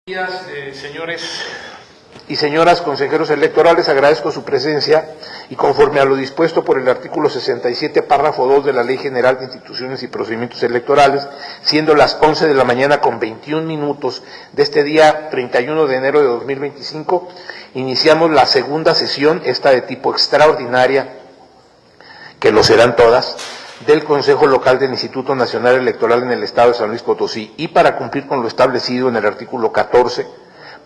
Buenos días, señores y señoras consejeros electorales, agradezco su presencia y conforme a lo dispuesto por el artículo 67, párrafo 2 de la Ley General de Instituciones y Procedimientos Electorales, siendo las 11 de la mañana con 21 minutos de este día 31 de enero de 2025, iniciamos la segunda sesión, esta de tipo extraordinaria, que lo serán todas, del Consejo Local del Instituto Nacional Electoral en el Estado de San Luis Potosí, y para cumplir con lo establecido en el artículo 14,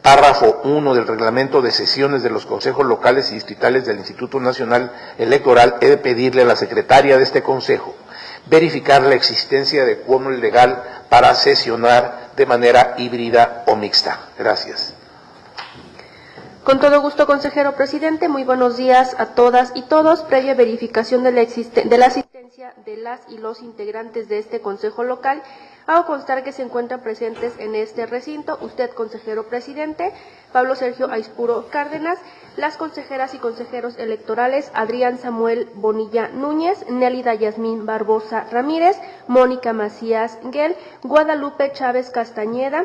párrafo 1 del reglamento de sesiones de los consejos locales y distritales del Instituto Nacional Electoral, he de pedirle a la secretaria de este consejo verificar la existencia de quórum legal para sesionar de manera híbrida o mixta. Gracias. Con todo gusto, consejero presidente. Muy buenos días a todas y todos. Previa verificación de la asistencia de las y los integrantes de este consejo local, hago constar que se encuentran presentes en este recinto usted, consejero presidente, Pablo Sergio Aispuro Cárdenas, las consejeras y consejeros electorales Adrián Samuel Bonilla Núñez, Nélida Yasmín Barbosa Ramírez, Mónica Macías Guel, Guadalupe Chávez Castañeda,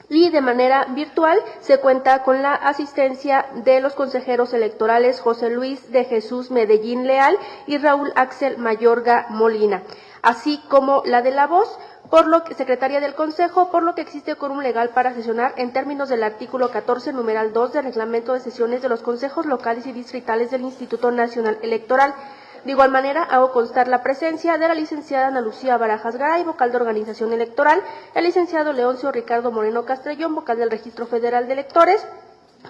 y de manera virtual se cuenta con la asistencia de los consejeros electorales José Luis de Jesús Medellín Leal y Raúl Axel Mayorga Molina, así como la de la voz, por lo que secretaria del Consejo, por lo que existe quórum legal para sesionar en términos del artículo 14, numeral 2 del reglamento de sesiones de los consejos locales y distritales del Instituto Nacional Electoral. De igual manera, hago constar la presencia de la licenciada Ana Lucía Barajas Garay, vocal de Organización Electoral, el licenciado Leoncio Ricardo Moreno Castrellón, vocal del Registro Federal de Electores,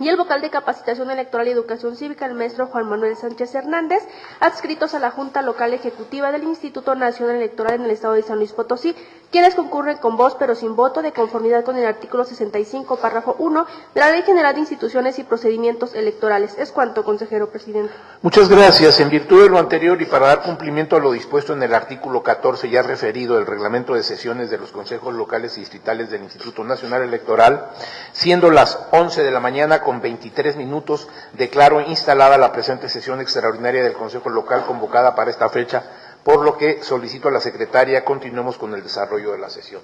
y el vocal de Capacitación Electoral y Educación Cívica, el maestro Juan Manuel Sánchez Hernández, adscritos a la Junta Local Ejecutiva del Instituto Nacional Electoral en el Estado de San Luis Potosí, quienes concurren con voz pero sin voto, de conformidad con el artículo 65, párrafo 1 de la Ley General de Instituciones y Procedimientos Electorales. Es cuanto, consejero presidente. Muchas gracias. En virtud de lo anterior y para dar cumplimiento a lo dispuesto en el artículo 14 ya referido del reglamento de sesiones de los consejos locales y distritales del Instituto Nacional Electoral, siendo las 11 de la mañana con 23 minutos, declaro instalada la presente sesión extraordinaria del Consejo Local convocada para esta fecha, por lo que solicito a la secretaria continuemos con el desarrollo de la sesión.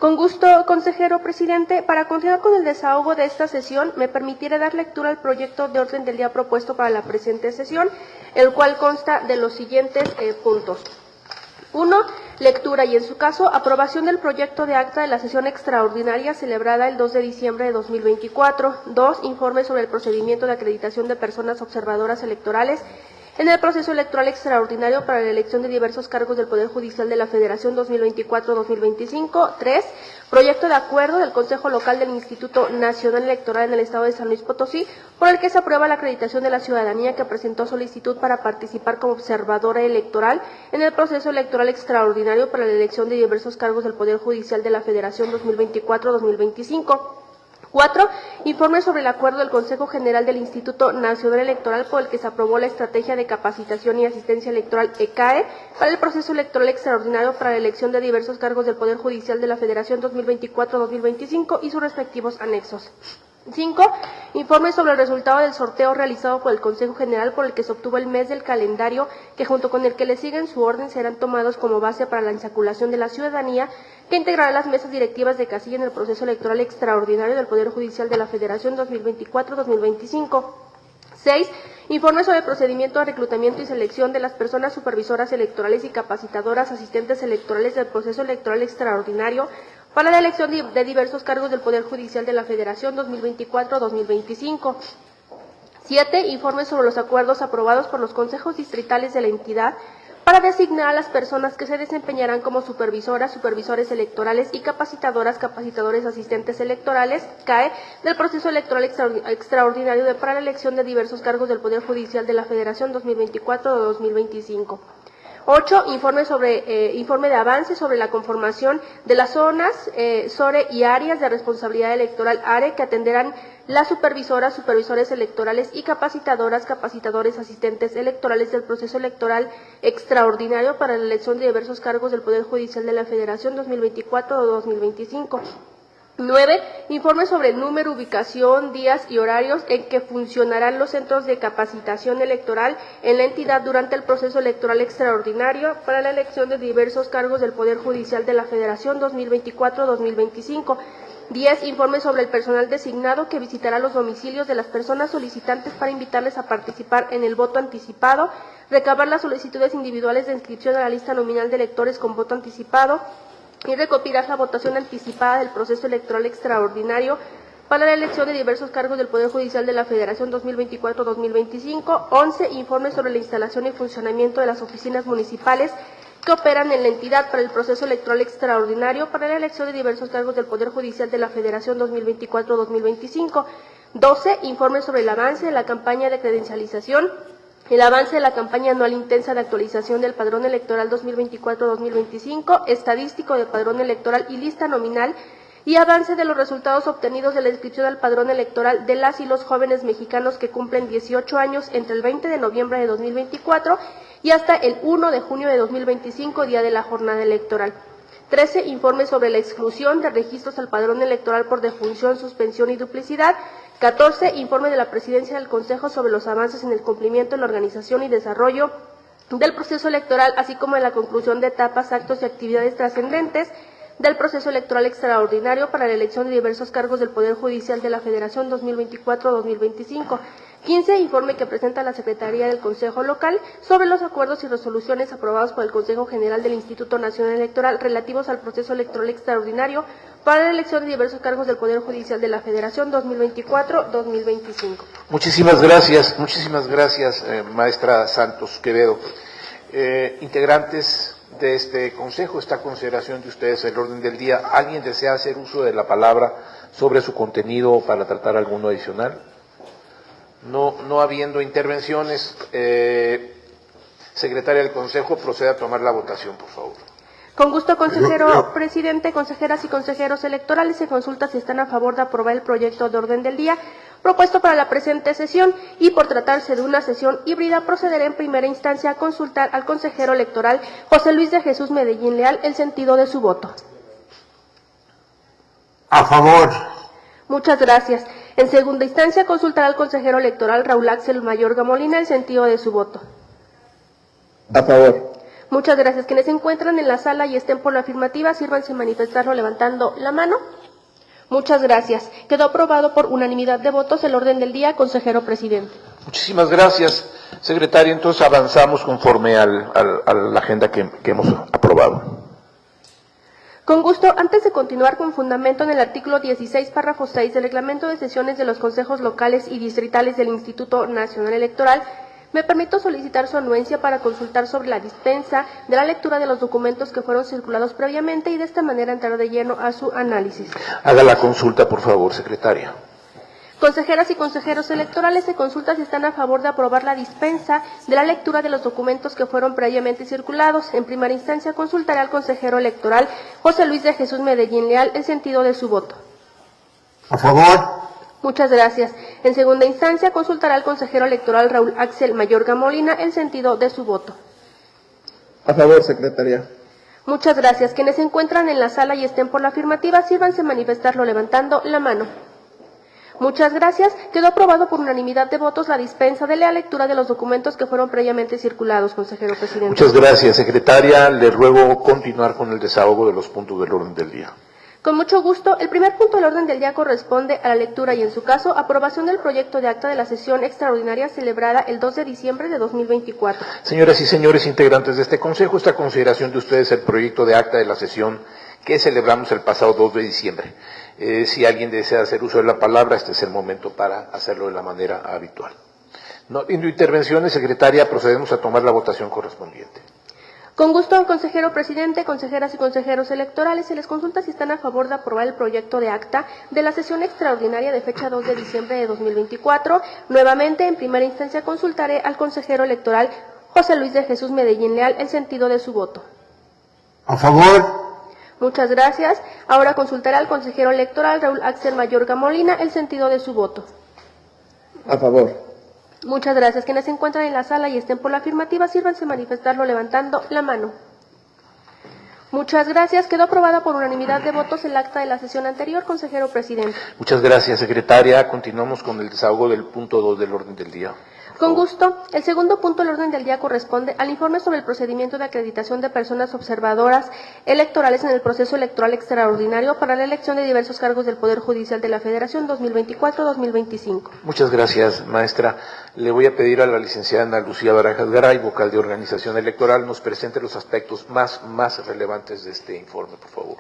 Con gusto, consejero presidente. Para continuar con el desahogo de esta sesión, me permitiré dar lectura al proyecto de orden del día propuesto para la presente sesión, el cual consta de los siguientes puntos. 1. Lectura y, en su caso, aprobación del proyecto de acta de la sesión extraordinaria celebrada el 2 de diciembre de 2024. 2. Informe sobre el procedimiento de acreditación de personas observadoras electorales en el proceso electoral extraordinario para la elección de diversos cargos del Poder Judicial de la Federación 2024-2025. 3. Proyecto de acuerdo del Consejo Local del Instituto Nacional Electoral en el Estado de San Luis Potosí, por el que se aprueba la acreditación de la ciudadanía que presentó solicitud para participar como observadora electoral en el proceso electoral extraordinario para la elección de diversos cargos del Poder Judicial de la Federación 2024-2025. 4. Informe sobre el acuerdo del Consejo General del Instituto Nacional Electoral por el que se aprobó la Estrategia de Capacitación y Asistencia Electoral ECAE para el proceso electoral extraordinario para la elección de diversos cargos del Poder Judicial de la Federación 2024-2025 y sus respectivos anexos. 5. Informe sobre el resultado del sorteo realizado por el Consejo General por el que se obtuvo el mes del calendario que junto con el que le siguen su orden serán tomados como base para la insaculación de la ciudadanía que integrará las mesas directivas de casilla en el proceso electoral extraordinario del Poder Judicial de la Federación 2024-2025. 6. Informe sobre el procedimiento de reclutamiento y selección de las personas supervisoras electorales y capacitadoras asistentes electorales del proceso electoral extraordinario para la elección de diversos cargos del Poder Judicial de la Federación 2024-2025. 7. Informe sobre los acuerdos aprobados por los consejos distritales de la entidad para designar a las personas que se desempeñarán como supervisoras, supervisores electorales y capacitadoras, capacitadores asistentes electorales, CAE, del proceso electoral extraordinario para la elección de diversos cargos del Poder Judicial de la Federación 2024-2025. 8. Informe de avance sobre la conformación de las zonas, SORE y áreas de responsabilidad electoral ARE que atenderán las supervisoras, supervisores electorales y capacitadoras, capacitadores asistentes electorales del proceso electoral extraordinario para la elección de diversos cargos del Poder Judicial de la Federación 2024-2025. 9. Informe sobre el número, ubicación, días y horarios en que funcionarán los centros de capacitación electoral en la entidad durante el proceso electoral extraordinario para la elección de diversos cargos del Poder Judicial de la Federación 2024-2025. 10. Informe sobre el personal designado que visitará los domicilios de las personas solicitantes para invitarles a participar en el voto anticipado, recabar las solicitudes individuales de inscripción a la lista nominal de electores con voto anticipado y recopilar la votación anticipada del proceso electoral extraordinario para la elección de diversos cargos del Poder Judicial de la Federación 2024-2025. 11. Informe sobre la instalación y funcionamiento de las oficinas municipales que operan en la entidad para el proceso electoral extraordinario para la elección de diversos cargos del Poder Judicial de la Federación 2024-2025. 12. Informe sobre el avance de la campaña de credencialización, el avance de la campaña anual intensa de actualización del Padrón Electoral 2024-2025, estadístico del Padrón Electoral y lista nominal, y avance de los resultados obtenidos de la inscripción al Padrón Electoral de las y los jóvenes mexicanos que cumplen 18 años entre el 20 de noviembre de 2024 y hasta el 1 de junio de 2025, día de la jornada electoral. 13. Informe sobre la exclusión de registros al Padrón Electoral por defunción, suspensión y duplicidad. 14. Informe de la Presidencia del Consejo sobre los avances en el cumplimiento, en la organización y desarrollo del proceso electoral, así como en la conclusión de etapas, actos y actividades trascendentes del proceso electoral extraordinario para la elección de diversos cargos del Poder Judicial de la Federación 2024-2025. 15. Informe que presenta la Secretaría del Consejo Local sobre los acuerdos y resoluciones aprobados por el Consejo General del Instituto Nacional Electoral relativos al proceso electoral extraordinario para la elección de diversos cargos del Poder Judicial de la Federación 2024-2025. Muchísimas gracias, maestra Santos Quevedo. Integrantes de este consejo, está a consideración de ustedes el orden del día. ¿Alguien desea hacer uso de la palabra sobre su contenido para tratar alguno adicional? No habiendo intervenciones, secretaria del Consejo, proceda a tomar la votación, por favor. Con gusto, consejero presidente, consejeras y consejeros electorales, se consulta si están a favor de aprobar el proyecto de orden del día propuesto para la presente sesión, y por tratarse de una sesión híbrida, procederé en primera instancia a consultar al consejero electoral José Luis de Jesús Medellín Leal el sentido de su voto. A favor. Muchas gracias. En segunda instancia, consultará al consejero electoral Raúl Axel Mayorga Molina el sentido de su voto. A favor. Muchas gracias. Quienes se encuentran en la sala y estén por la afirmativa, sírvanse a manifestarlo levantando la mano. Muchas gracias. Quedó aprobado por unanimidad de votos el orden del día, consejero presidente. Muchísimas gracias, secretaria. Entonces avanzamos conforme a la agenda que hemos aprobado. Con gusto, antes de continuar con fundamento en el artículo 16, párrafo 6 del reglamento de sesiones de los consejos locales y distritales del Instituto Nacional Electoral, me permito solicitar su anuencia para consultar sobre la dispensa de la lectura de los documentos que fueron circulados previamente y de esta manera entrar de lleno a su análisis. Haga la consulta, por favor, secretaria. Consejeras y consejeros electorales, se consulta si están a favor de aprobar la dispensa de la lectura de los documentos que fueron previamente circulados. En primera instancia, consultaré al consejero electoral José Luis de Jesús Medellín Leal el sentido de su voto. A favor. Muchas gracias. En segunda instancia, consultará al consejero electoral Raúl Axel Mayorga Molina el sentido de su voto. A favor, secretaria. Muchas gracias. Quienes se encuentran en la sala y estén por la afirmativa, sírvanse a manifestarlo levantando la mano. Muchas gracias. Quedó aprobado por unanimidad de votos la dispensa de la lectura de los documentos que fueron previamente circulados, consejero presidente. Muchas gracias, secretaria. Le ruego continuar con el desahogo de los puntos del orden del día. Con mucho gusto. El primer punto del orden del día corresponde a la lectura y, en su caso, aprobación del proyecto de acta de la sesión extraordinaria celebrada el 2 de diciembre de 2024. Señoras y señores integrantes de este consejo, está a consideración de ustedes el proyecto de acta de la sesión que celebramos el pasado 2 de diciembre. Si alguien desea hacer uso de la palabra, este es el momento para hacerlo de la manera habitual. No habiendo intervenciones, secretaria, procedemos a tomar la votación correspondiente. Con gusto, consejero presidente, consejeras y consejeros electorales, se les consulta si están a favor de aprobar el proyecto de acta de la sesión extraordinaria de fecha 2 de diciembre de 2024. Nuevamente, en primera instancia, consultaré al consejero electoral José Luis de Jesús Medellín Leal el sentido de su voto. A favor. Muchas gracias. Ahora consultaré al consejero electoral Raúl Axel Mayorga Molina el sentido de su voto. A favor. Muchas gracias. Quienes se encuentran en la sala y estén por la afirmativa, sírvanse a manifestarlo levantando la mano. Muchas gracias. Quedó aprobada por unanimidad de votos el acta de la sesión anterior, consejero presidente. Muchas gracias, secretaria. Continuamos con el desahogo del punto 2 del orden del día. Con gusto. El segundo punto del orden del día corresponde al informe sobre el procedimiento de acreditación de personas observadoras electorales en el proceso electoral extraordinario para la elección de diversos cargos del Poder Judicial de la Federación 2024-2025. Muchas gracias, maestra. Le voy a pedir a la licenciada Ana Lucía Barajas Garay, vocal de organización electoral, nos presente los aspectos más relevantes de este informe, por favor.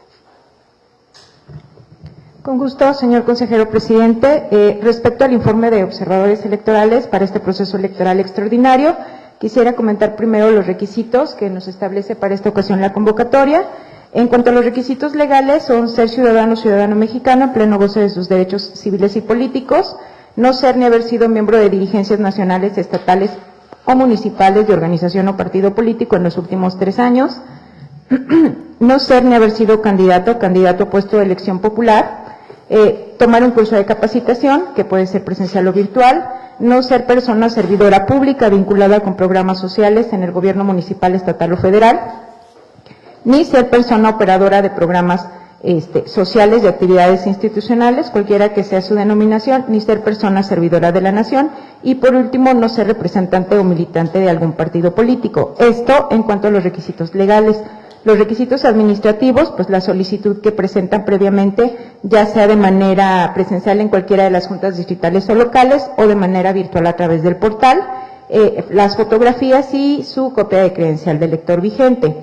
Con gusto, señor consejero presidente. Respecto al informe de observadores electorales para este proceso electoral extraordinario, quisiera comentar primero los requisitos que nos establece para esta ocasión la convocatoria. En cuanto a los requisitos legales, son ser ciudadano mexicano en pleno goce de sus derechos civiles y políticos, no ser ni haber sido miembro de dirigencias nacionales, estatales o municipales de organización o partido político en los últimos 3 años, no ser ni haber sido candidato a puesto de elección popular, tomar un curso de capacitación, que puede ser presencial o virtual, no ser persona servidora pública vinculada con programas sociales en el gobierno municipal, estatal o federal, ni ser persona operadora de programas sociales de actividades institucionales, cualquiera que sea su denominación, ni ser persona servidora de la nación, y por último, no ser representante o militante de algún partido político. Esto en cuanto a los requisitos legales. Los requisitos administrativos, pues la solicitud que presentan previamente, ya sea de manera presencial en cualquiera de las juntas distritales o locales, o de manera virtual a través del portal, las fotografías y su copia de credencial de elector vigente.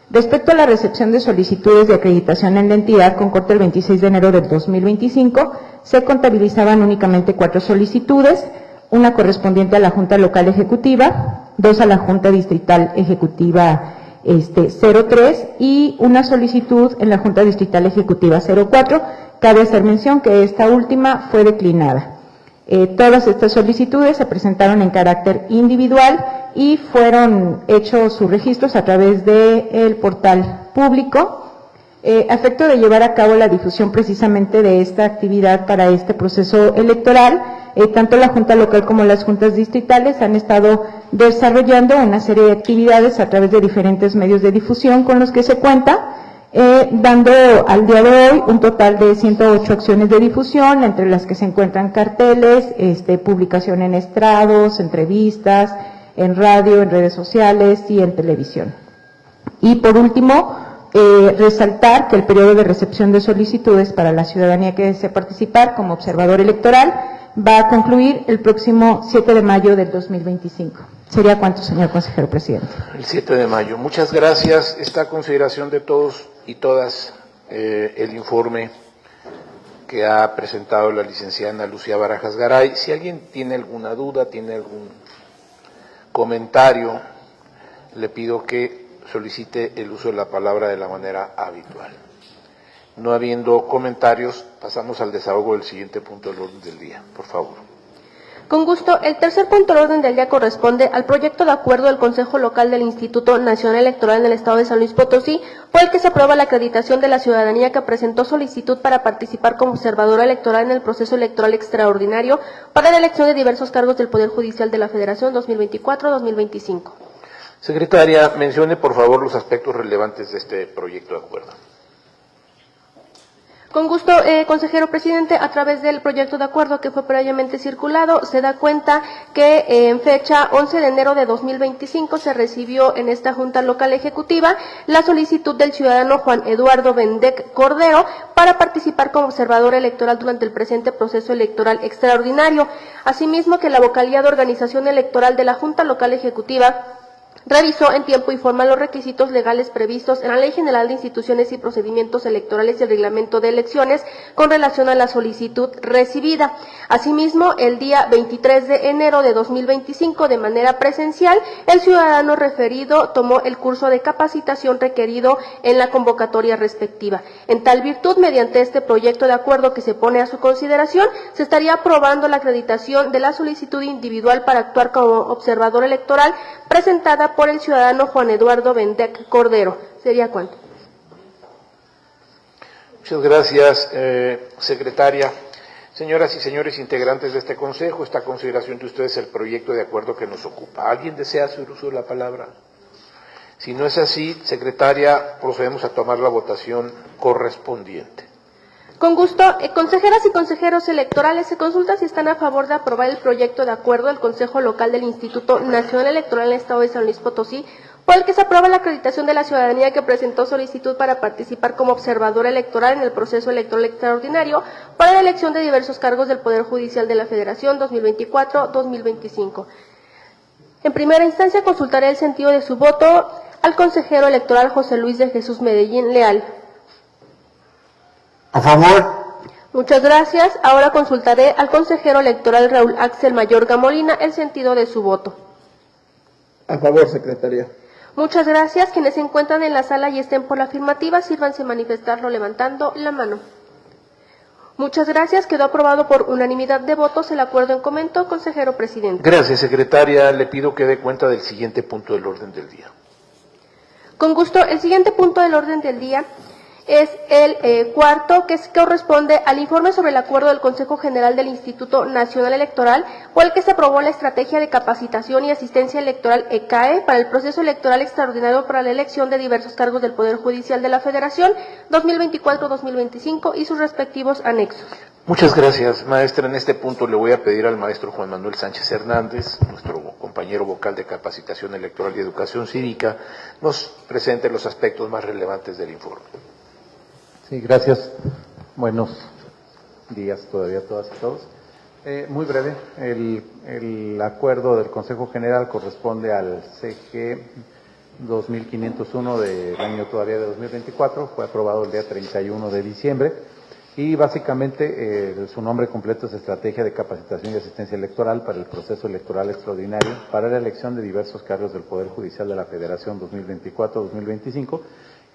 Respecto a la recepción de solicitudes de acreditación en la entidad, con corte el 26 de enero del 2025, se contabilizaban únicamente 4 solicitudes, una correspondiente a la Junta Local Ejecutiva, 2 a la Junta Distrital Ejecutiva 03 y una solicitud en la Junta Distrital Ejecutiva 04. Cabe hacer mención que esta última fue declinada. Todas estas solicitudes se presentaron en carácter individual y fueron hechos sus registros a través del portal público. A efecto de llevar a cabo la difusión precisamente de esta actividad para este proceso electoral, tanto la Junta Local como las juntas distritales han estado desarrollando una serie de actividades a través de diferentes medios de difusión con los que se cuenta, dando al día de hoy un total de 108 acciones de difusión, entre las que se encuentran carteles, publicación en estrados, entrevistas, en radio, en redes sociales y en televisión. Y por último, resaltar que el periodo de recepción de solicitudes para la ciudadanía que desee participar como observador electoral va a concluir el próximo 7 de mayo del 2025. ¿Sería cuánto, señor consejero presidente? El 7 de mayo. Muchas gracias. Está a consideración de todos y todas el informe que ha presentado la licenciada Ana Lucía Barajas Garay. Si alguien tiene alguna duda, tiene algún comentario, le pido que solicite el uso de la palabra de la manera habitual. No habiendo comentarios, pasamos al desahogo del siguiente punto del orden del día. Por favor. Con gusto. El tercer punto del orden del día corresponde al proyecto de acuerdo del Consejo Local del Instituto Nacional Electoral en el Estado de San Luis Potosí, por el que se aprueba la acreditación de la ciudadanía que presentó solicitud para participar como observadora electoral en el proceso electoral extraordinario para la elección de diversos cargos del Poder Judicial de la Federación 2024-2025. Secretaria, mencione por favor los aspectos relevantes de este proyecto de acuerdo. Con gusto, consejero presidente, a través del proyecto de acuerdo que fue previamente circulado, se da cuenta que en fecha 11 de enero de 2025 se recibió en esta Junta Local Ejecutiva la solicitud del ciudadano Juan Eduardo Bendec Cordero para participar como observador electoral durante el presente proceso electoral extraordinario. Asimismo, que la vocalía de organización electoral de la Junta Local Ejecutiva revisó en tiempo y forma los requisitos legales previstos en la Ley General de Instituciones y Procedimientos Electorales y el Reglamento de Elecciones con relación a la solicitud recibida. Asimismo, el día 23 de enero de 2025, de manera presencial, el ciudadano referido tomó el curso de capacitación requerido en la convocatoria respectiva. En tal virtud, mediante este proyecto de acuerdo que se pone a su consideración, se estaría aprobando la acreditación de la solicitud individual para actuar como observador electoral presentada por el ciudadano Juan Eduardo Bendec Cordero. ¿Sería cuánto? Muchas gracias, secretaria. Señoras y señores integrantes de este consejo, está a consideración de ustedes el proyecto de acuerdo que nos ocupa. ¿Alguien desea hacer uso de la palabra? Si no es así, secretaria, procedemos a tomar la votación correspondiente. Con gusto, consejeras y consejeros electorales, se consulta si están a favor de aprobar el proyecto de acuerdo del Consejo Local del Instituto Nacional Electoral en el Estado de San Luis Potosí, por el que se aprueba la acreditación de la ciudadanía que presentó solicitud para participar como observador electoral en el proceso electoral extraordinario para la elección de diversos cargos del Poder Judicial de la Federación 2024-2025. En primera instancia, consultaré el sentido de su voto al consejero electoral José Luis de Jesús Medellín Leal. A favor. Muchas gracias. Ahora consultaré al consejero electoral Raúl Axel Mayorga Molina el sentido de su voto. A favor, secretaria. Muchas gracias. Quienes se encuentran en la sala y estén por la afirmativa, sírvanse manifestarlo levantando la mano. Muchas gracias. Quedó aprobado por unanimidad de votos el acuerdo en comento, consejero presidente. Gracias, secretaria. Le pido que dé cuenta del siguiente punto del orden del día. Con gusto, el siguiente punto del orden del día es el cuarto, que corresponde al informe sobre el acuerdo del Consejo General del Instituto Nacional Electoral, por el que se aprobó la Estrategia de Capacitación y Asistencia Electoral ECAE para el proceso electoral extraordinario para la elección de diversos cargos del Poder Judicial de la Federación 2024-2025 y sus respectivos anexos. Muchas gracias, maestra. En este punto le voy a pedir al maestro Juan Manuel Sánchez Hernández, nuestro compañero vocal de Capacitación Electoral y Educación Cívica, nos presente los aspectos más relevantes del informe. Sí, gracias. Buenos días todavía a todas y todos. Muy breve, el acuerdo del Consejo General corresponde al CG 2501 del año todavía de 2024, fue aprobado el día 31 de diciembre y básicamente su nombre completo es Estrategia de Capacitación y Asistencia Electoral para el Proceso Electoral Extraordinario para la elección de diversos cargos del Poder Judicial de la Federación 2024-2025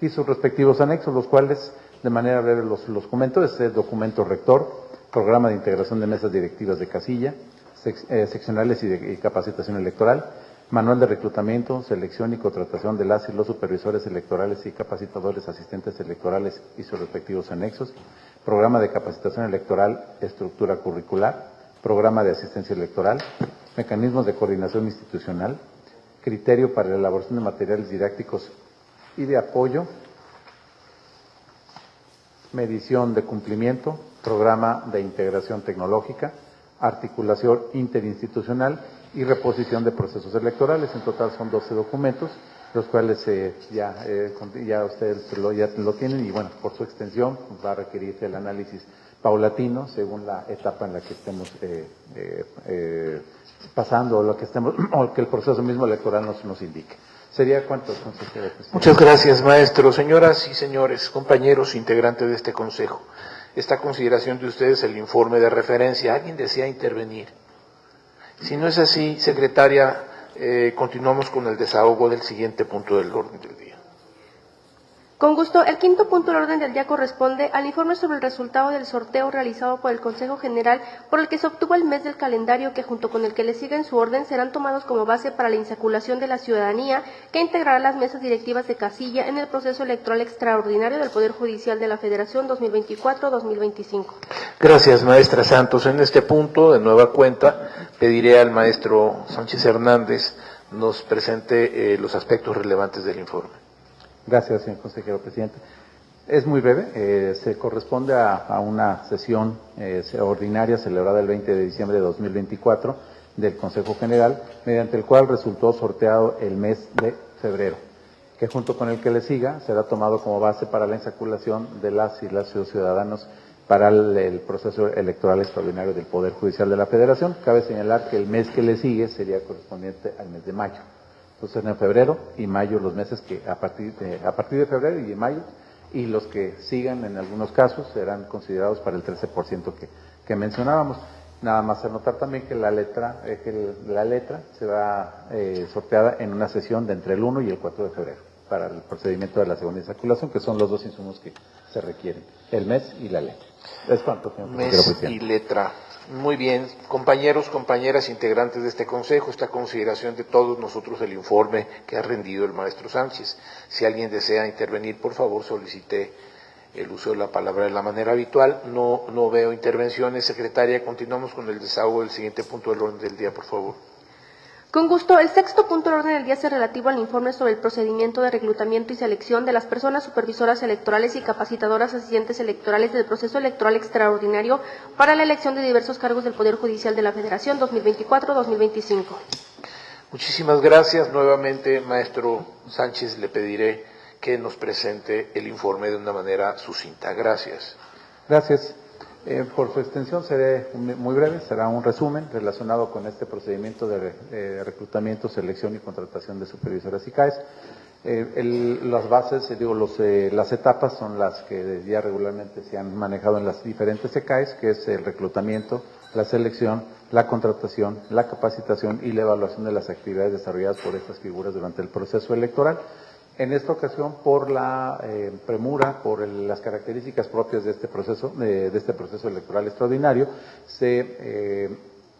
y sus respectivos anexos, los cuales de manera breve los comento. Este documento rector, programa de integración de mesas directivas de casilla, seccionales y capacitación electoral, manual de reclutamiento, selección y contratación de las y los supervisores electorales y capacitadores asistentes electorales y sus respectivos anexos, programa de capacitación electoral, estructura curricular, programa de asistencia electoral, mecanismos de coordinación institucional, criterio para la elaboración de materiales didácticos y de apoyo, medición de cumplimiento, programa de integración tecnológica, articulación interinstitucional y reposición de procesos electorales. En total son 12 documentos, los cuales ya ustedes ya lo tienen y bueno, por su extensión va a requerir el análisis paulatino según la etapa en la que estemos pasando o lo que estemos o que el proceso mismo electoral nos indique. ¿Sería cuánto, consejero? Muchas gracias, maestro. Señoras y señores, compañeros integrantes de este consejo, esta consideración de ustedes el informe de referencia. ¿Alguien desea intervenir? Si no es así, secretaria, continuamos con el desahogo del siguiente punto del orden del día. Con gusto, el quinto punto del orden del día corresponde al informe sobre el resultado del sorteo realizado por el Consejo General, por el que se obtuvo el mes del calendario que junto con el que le sigue en su orden serán tomados como base para la insaculación de la ciudadanía que integrará las mesas directivas de casilla en el proceso electoral extraordinario del Poder Judicial de la Federación 2024-2025. Gracias, maestra Santos. En este punto, de nueva cuenta, pediré al maestro Sánchez Hernández nos presente los aspectos relevantes del informe. Gracias, señor consejero presidente. Es muy breve, se corresponde a una sesión ordinaria celebrada el 20 de diciembre de 2024 del Consejo General, mediante el cual resultó sorteado el mes de febrero, que junto con el que le siga será tomado como base para la insaculación de las y los ciudadanos para el proceso electoral extraordinario del Poder Judicial de la Federación. Cabe señalar que el mes que le sigue sería correspondiente al mes de mayo. Entonces, en febrero y mayo, los meses que a partir de febrero y de mayo, y los que sigan en algunos casos serán considerados para el 13% que mencionábamos. Nada más anotar también que la letra se va sorteada en una sesión de entre el 1 y el 4 de febrero para el procedimiento de la segunda insaculación, que son los dos insumos que se requieren, el mes y la letra. ¿Es cuánto, señor Mes y letra. Muy bien, compañeros, compañeras, integrantes de este consejo, esta consideración de todos nosotros el informe que ha rendido el maestro Sánchez. Si alguien desea intervenir, por favor, solicite el uso de la palabra de la manera habitual. No veo intervenciones. Secretaria, continuamos con el desahogo del siguiente punto del orden del día, por favor. Con gusto, el sexto punto del orden del día es relativo al informe sobre el procedimiento de reclutamiento y selección de las personas supervisoras electorales y capacitadoras asistentes electorales del proceso electoral extraordinario para la elección de diversos cargos del Poder Judicial de la Federación 2024-2025. Muchísimas gracias. Nuevamente, maestro Sánchez, le pediré que nos presente el informe de una manera sucinta. Gracias. Gracias. Por su extensión seré muy breve, será un resumen relacionado con este procedimiento de reclutamiento, selección y contratación de supervisoras y CAEs. Las bases, las etapas son las que ya regularmente se han manejado en las diferentes ECAES, que es el reclutamiento, la selección, la contratación, la capacitación y la evaluación de las actividades desarrolladas por estas figuras durante el proceso electoral. En esta ocasión, por la premura, por las características propias de este proceso electoral extraordinario,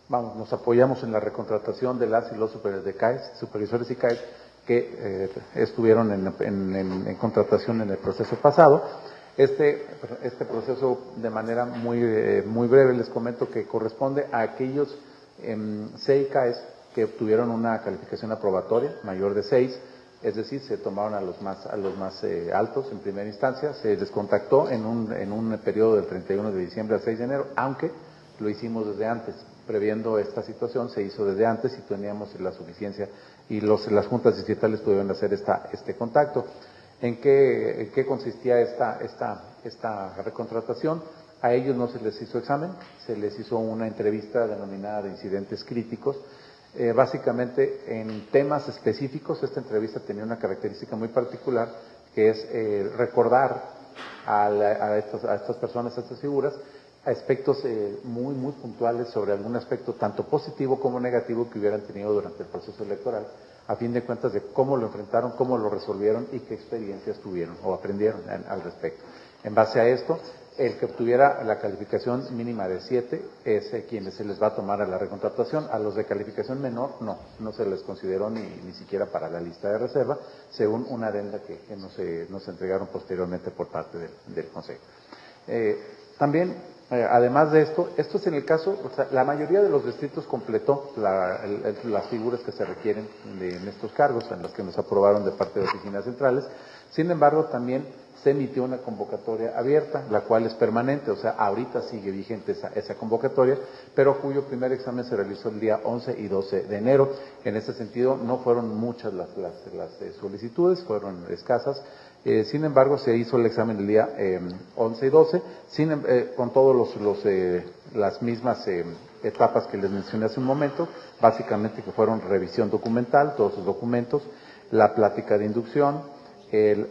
nos apoyamos en la recontratación de las y los supervisores y CAES que estuvieron en contratación en el proceso pasado. Este proceso, de manera muy breve, les comento que corresponde a aquellos CICAES que obtuvieron una calificación aprobatoria mayor de 6, es decir, se tomaron a los más altos en primera instancia, se les contactó en un periodo del 31 de diciembre al 6 de enero, aunque lo hicimos desde antes, previendo esta situación, se hizo desde antes y teníamos la suficiencia y las juntas distritales pudieron hacer este contacto. ¿En qué consistía esta recontratación? A ellos no se les hizo examen, se les hizo una entrevista denominada de incidentes críticos. Básicamente, en temas específicos, esta entrevista tenía una característica muy particular, que es recordar a estas personas, a estas figuras, aspectos muy puntuales sobre algún aspecto tanto positivo como negativo que hubieran tenido durante el proceso electoral, a fin de cuentas de cómo lo enfrentaron, cómo lo resolvieron y qué experiencias tuvieron o aprendieron al respecto. En base a esto, el que obtuviera la calificación mínima de 7 es quienes se les va a tomar a la recontratación. A los de calificación menor, no se les consideró ni siquiera para la lista de reserva, según una adenda que nos entregaron posteriormente por parte del Consejo. También, además de esto es en el caso, la mayoría de los distritos completó las figuras que se requieren en estos cargos, en las que nos aprobaron de parte de oficinas centrales. Sin embargo, también se emitió una convocatoria abierta, la cual es permanente, o sea, ahorita sigue vigente esa convocatoria, pero cuyo primer examen se realizó el día 11 y 12 de enero. En ese sentido, no fueron muchas las solicitudes, fueron escasas. Sin embargo, se hizo el examen el día 11 y 12, con todos las mismas etapas que les mencioné hace un momento, básicamente que fueron revisión documental, todos sus documentos, la plática de inducción,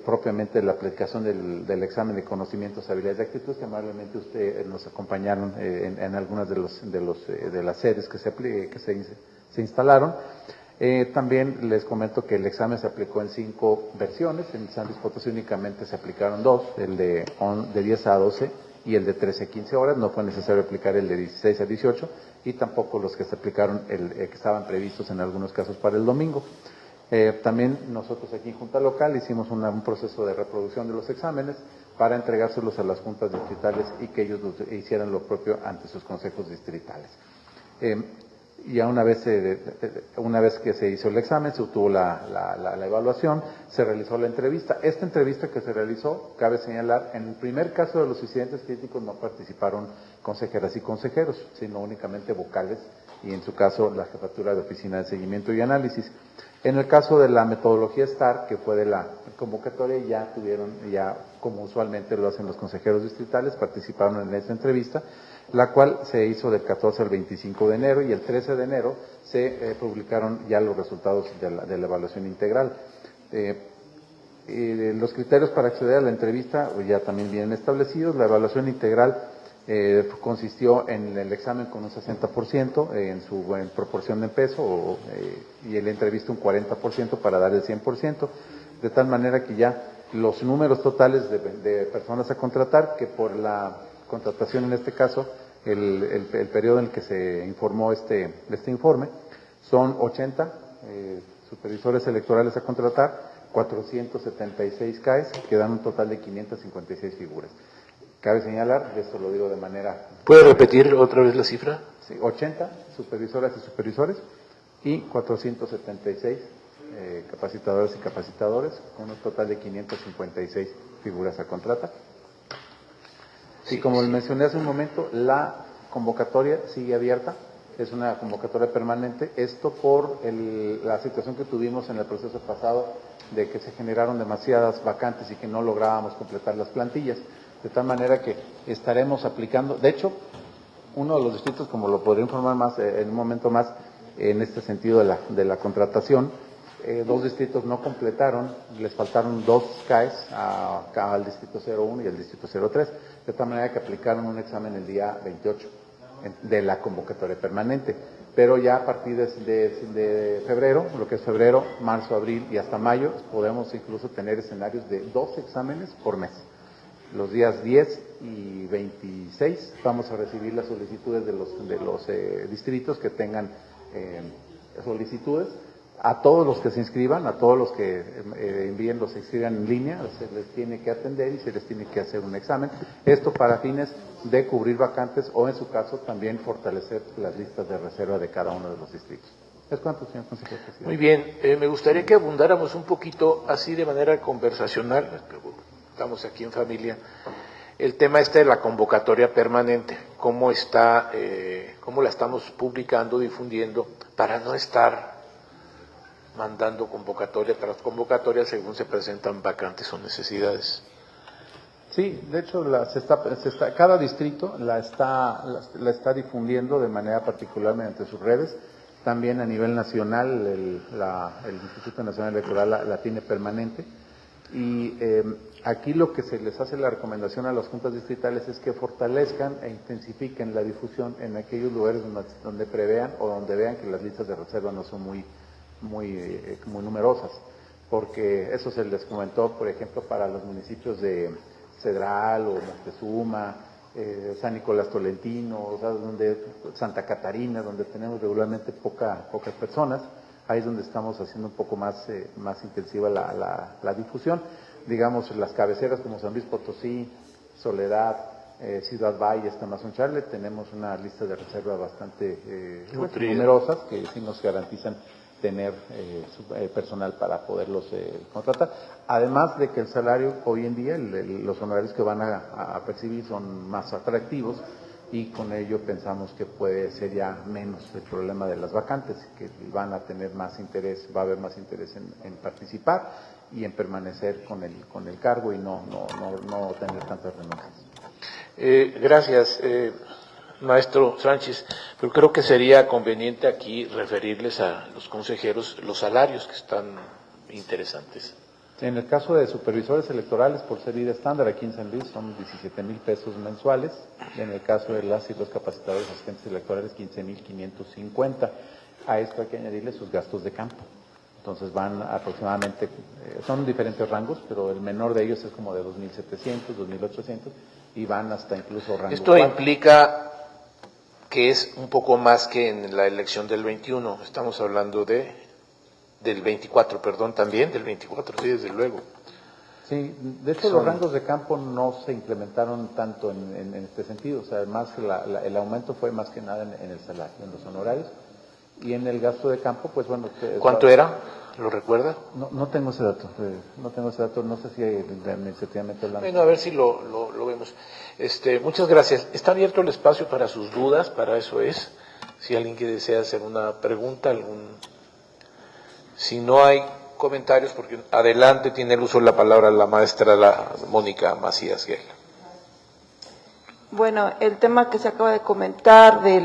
propiamente la aplicación del examen de conocimientos, habilidades y actitudes, que amablemente nos acompañaron en algunas de las sedes que se instalaron. También les comento que el examen se aplicó en 5 versiones, en San Luis Potosí únicamente se aplicaron 2, el de 10 a 12 y el de 13 a 15 horas, no fue necesario aplicar el de 16 a 18 y tampoco los que se aplicaron, que estaban previstos en algunos casos para el domingo. También nosotros aquí en Junta Local hicimos un proceso de reproducción de los exámenes para entregárselos a las juntas distritales y que ellos hicieran lo propio ante sus consejos distritales. Ya una vez que se hizo el examen, se obtuvo la evaluación, se realizó la entrevista. Esta entrevista que se realizó, cabe señalar, en el primer caso de los incidentes críticos no participaron consejeras y consejeros, sino únicamente vocales y en su caso la jefatura de oficina de seguimiento y análisis. En el caso de la metodología STAR, que fue de la convocatoria, ya como usualmente lo hacen los consejeros distritales, participaron en esta entrevista, la cual se hizo del 14 al 25 de enero y el 13 de enero se publicaron ya los resultados de la evaluación integral. Los criterios para acceder a la entrevista ya también vienen establecidos. La evaluación integral consistió en el examen con un 60% en proporción de peso y en la entrevista un 40% para dar el 100%, de tal manera que ya los números totales de personas a contratar, que por la contratación en este caso, el periodo en el que se informó este informe, son 80 supervisores electorales a contratar, 476 CAES, que dan un total de 556 figuras. Cabe señalar, esto lo digo de manera... ¿Puede repetir otra vez la cifra? Sí, 80 supervisoras y supervisores, y 476 capacitadoras y capacitadores, con un total de 556 figuras a contratar. Y como mencioné hace un momento, la convocatoria sigue abierta, es una convocatoria permanente, esto por la situación que tuvimos en el proceso pasado de que se generaron demasiadas vacantes y que no lográbamos completar las plantillas, de tal manera que estaremos aplicando, de hecho, uno de los distritos, como lo podré informar más en un momento más, en este sentido de la contratación, 2 distritos no completaron, les faltaron 2 CAEs al distrito 01 y al distrito 03, de tal manera que aplicaron un examen el día 28 de la convocatoria permanente, pero ya a partir de febrero, lo que es febrero, marzo, abril y hasta mayo, podemos incluso tener escenarios de 2 exámenes por mes. Los días 10 y 26 vamos a recibir las solicitudes de los distritos que tengan solicitudes. A todos los que se inscriban, a todos los que envíen, los inscriban en línea, se les tiene que atender y se les tiene que hacer un examen. Esto para fines de cubrir vacantes o, en su caso, también fortalecer las listas de reserva de cada uno de los distritos. ¿Es cuánto, señor consejero presidente? Muy bien, me gustaría que abundáramos un poquito, así de manera conversacional, estamos aquí en familia, el tema de la convocatoria permanente, cómo la estamos publicando, difundiendo, para no estar mandando convocatoria tras convocatoria según se presentan vacantes o necesidades. Sí, de hecho, cada distrito la está difundiendo de manera particular mediante sus redes. También a nivel nacional, el Instituto Nacional Electoral la tiene permanente. Y aquí lo que se les hace la recomendación a las juntas distritales es que fortalezcan e intensifiquen la difusión en aquellos lugares donde prevean o donde vean que las listas de reserva no son muy numerosas, porque eso se les comentó, por ejemplo, para los municipios de Cedral o Moctezuma, San Nicolás Tolentino, o sea, Santa Catarina, donde tenemos regularmente pocas personas. Ahí es donde estamos haciendo un poco más intensiva la difusión. Digamos, las cabeceras como San Luis Potosí, Soledad, Ciudad Valles, Tamazunchale, tenemos una lista de reserva bastante numerosas que sí nos garantizan tener personal para poderlos contratar. Además de que el salario hoy en día, los honorarios que van a percibir son más atractivos y con ello pensamos que puede ser ya menos el problema de las vacantes, que van a tener más interés, va a haber más interés en participar y en permanecer con el cargo y no tener tantas renuncias. Gracias, maestro Sánchez, pero creo que sería conveniente aquí referirles a los consejeros los salarios que están interesantes. En el caso de supervisores electorales, por ser vida estándar, aquí en San Luis son 17,000 pesos mensuales. En el caso de las y los capacitadores asistentes electorales, 15,550. A esto hay que añadirle sus gastos de campo. Entonces van aproximadamente, son diferentes rangos, pero el menor de ellos es como de 2,700, 2,800 y van hasta incluso rango. Esto 4. Implica que es un poco más que en la elección del 21, estamos hablando del 24, perdón, también del 24, sí, desde luego. Sí, de hecho los rangos de campo no se implementaron tanto en este sentido, o sea, además el aumento fue más que nada en el salario, en los honorarios, y en el gasto de campo, pues bueno. ¿Cuánto era? ¿Lo recuerda? No tengo ese dato, no sé si administrativamente hablando. Bueno, a ver si lo vemos. Muchas gracias. Está abierto el espacio para sus dudas, para eso es. Si alguien que desea hacer una pregunta, si no hay comentarios, porque adelante tiene el uso de la palabra la maestra Mónica Macías Guel. Bueno, el tema que se acaba de comentar de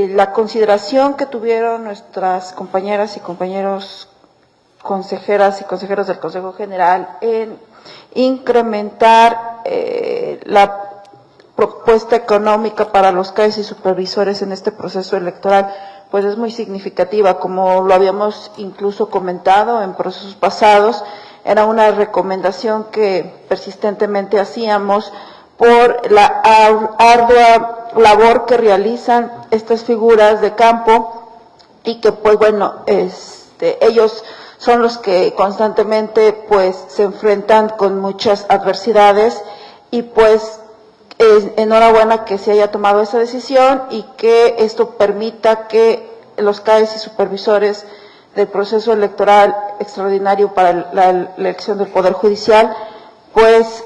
la consideración que tuvieron nuestras compañeras y compañeros consejeras y consejeros del Consejo General en incrementar la propuesta económica para los CAEs y supervisores en este proceso electoral, pues es muy significativa, como lo habíamos incluso comentado en procesos pasados, era una recomendación que persistentemente hacíamos por la ardua labor que realizan estas figuras de campo y que pues bueno, ellos son los que constantemente pues se enfrentan con muchas adversidades y pues enhorabuena que se haya tomado esa decisión y que esto permita que los CAEs y supervisores del proceso electoral extraordinario para la elección del Poder Judicial, pues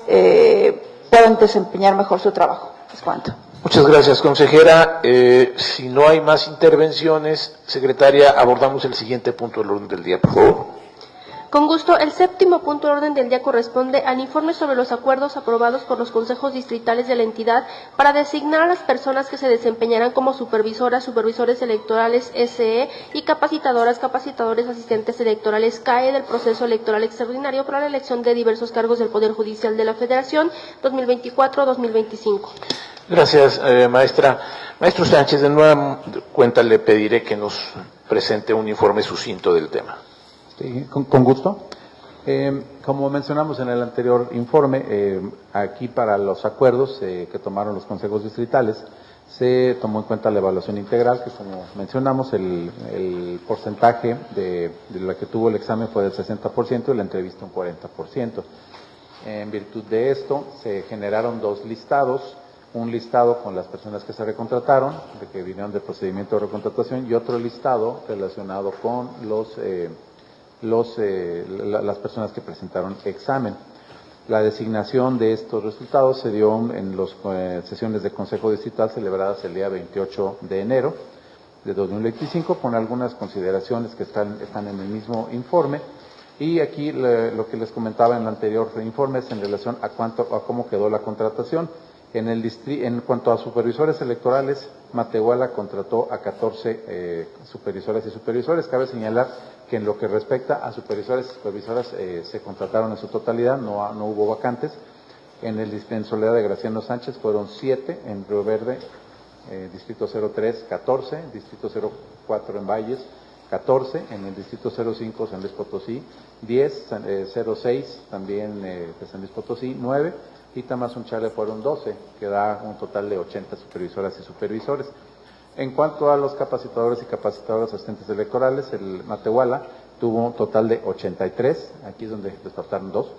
puedan desempeñar mejor su trabajo. Es cuanto. Muchas gracias, consejera. Si no hay más intervenciones, secretaria, abordamos el siguiente punto del orden del día, por favor. Con gusto, el 7º punto de orden del día corresponde al informe sobre los acuerdos aprobados por los consejos distritales de la entidad para designar a las personas que se desempeñarán como supervisoras, supervisores electorales SE y capacitadoras, capacitadores asistentes electorales CAE del proceso electoral extraordinario para la elección de diversos cargos del Poder Judicial de la Federación 2024-2025. Gracias, maestra. Maestro Sánchez, de nueva cuenta le pediré que nos presente un informe sucinto del tema. Sí, con gusto. Como mencionamos en el anterior informe, aquí para los acuerdos que tomaron los consejos distritales, se tomó en cuenta la evaluación integral, que como mencionamos, el porcentaje de la que tuvo el examen fue del 60% y la entrevista un 40%. En virtud de esto, se generaron dos listados, un listado con las personas que se recontrataron, de que vinieron del procedimiento de recontratación, y otro listado relacionado con las personas que presentaron examen. La designación de estos resultados se dio en las sesiones de Consejo Distrital celebradas el día 28 de enero de 2025, con algunas consideraciones que están en el mismo informe. Y aquí lo que les comentaba en el anterior informe es en relación a cómo quedó la contratación. En cuanto a supervisores electorales, Matehuala contrató a 14 supervisoras y supervisores. Cabe señalar que en lo que respecta a supervisores y supervisoras se contrataron en su totalidad, no hubo vacantes. En Soledad de Graciano Sánchez fueron 7, en Río Verde, Distrito 03, 14, Distrito 04 en Valles, 14, en el Distrito 05 San Luis Potosí, 10, 06 también de San Luis Potosí, 9, y Tamazunchale fueron 12, que da un total de 80 supervisoras y supervisores. En cuanto a los capacitadores y capacitadoras asistentes electorales, el Matehuala tuvo un total de 83, aquí es donde les faltaron dos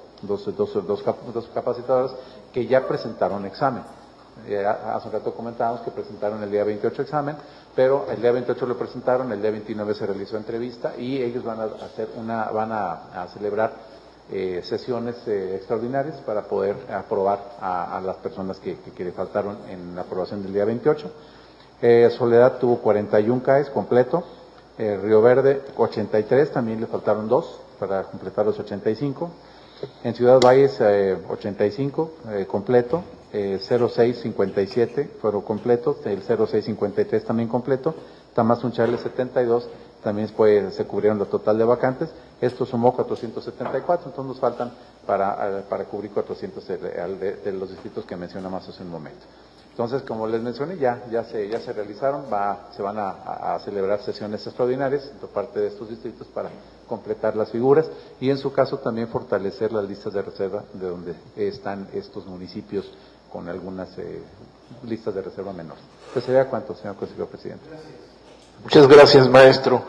capacitadoras que ya presentaron examen. Hace un rato comentábamos que presentaron el día 28 examen, pero el día 28 lo presentaron, el día 29 se realizó entrevista y ellos van a celebrar sesiones extraordinarias para poder aprobar a las personas que le faltaron en la aprobación del día 28. Soledad tuvo 41 CAEs completo, Río Verde 83, también le faltaron 2 para completar los 85. En Ciudad Valles 85 completo, 0657 fueron completos, el 0653 también completo, Tamazunchale 72, también se cubrieron el total de vacantes. Esto sumó 474, entonces nos faltan para cubrir 400 de los distritos que mencionamos hace un momento. Entonces, como les mencioné, ya se realizaron, se van a celebrar sesiones extraordinarias por parte de estos distritos para completar las figuras y en su caso también fortalecer las listas de reserva de donde están estos municipios con algunas listas de reserva menores. ¿Pues sería cuánto, señor consejero presidente? Muchas gracias, maestro.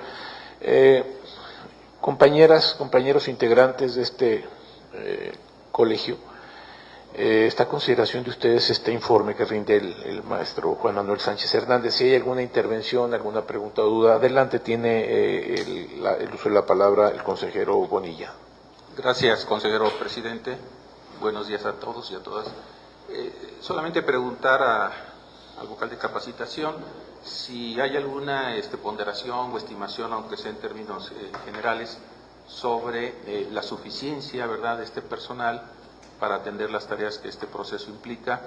Compañeras, compañeros integrantes de este colegio, esta consideración de ustedes, este informe que rinde el maestro Juan Manuel Sánchez Hernández. Si hay alguna intervención, alguna pregunta o duda, adelante, tiene el uso de la palabra el consejero Bonilla. Gracias, consejero presidente. Buenos días a todos y a todas. Solamente preguntar al vocal de capacitación si hay alguna ponderación o estimación, aunque sea en términos generales, sobre la suficiencia, ¿verdad?, de este personal para atender las tareas que este proceso implica,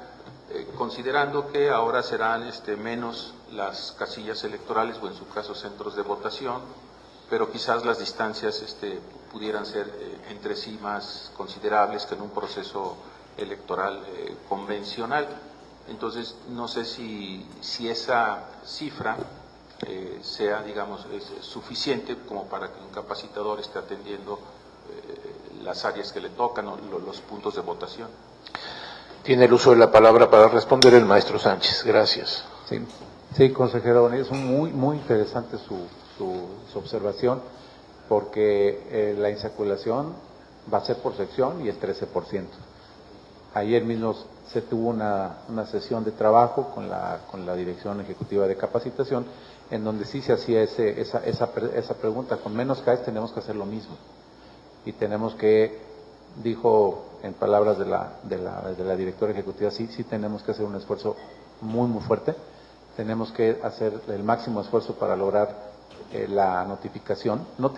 considerando que ahora serán menos las casillas electorales o en su caso centros de votación, pero quizás las distancias pudieran ser entre sí más considerables que en un proceso electoral convencional. Entonces, no sé si esa cifra sea, digamos, suficiente como para que un capacitador esté atendiendo las áreas que le tocan o los puntos de votación. Tiene el uso de la palabra para responder el maestro Sánchez. Gracias. Sí, consejero, es muy interesante su observación, porque la insaculación va a ser por sección y es 13%. Ayer mismo se tuvo una sesión de trabajo con la Dirección Ejecutiva de Capacitación, en donde sí se hacía esa pregunta: con menos CAEs tenemos que hacer lo mismo, y tenemos que, dijo en palabras de la directora ejecutiva, sí tenemos que hacer un esfuerzo muy fuerte, tenemos que hacer el máximo esfuerzo para lograr la notificación, o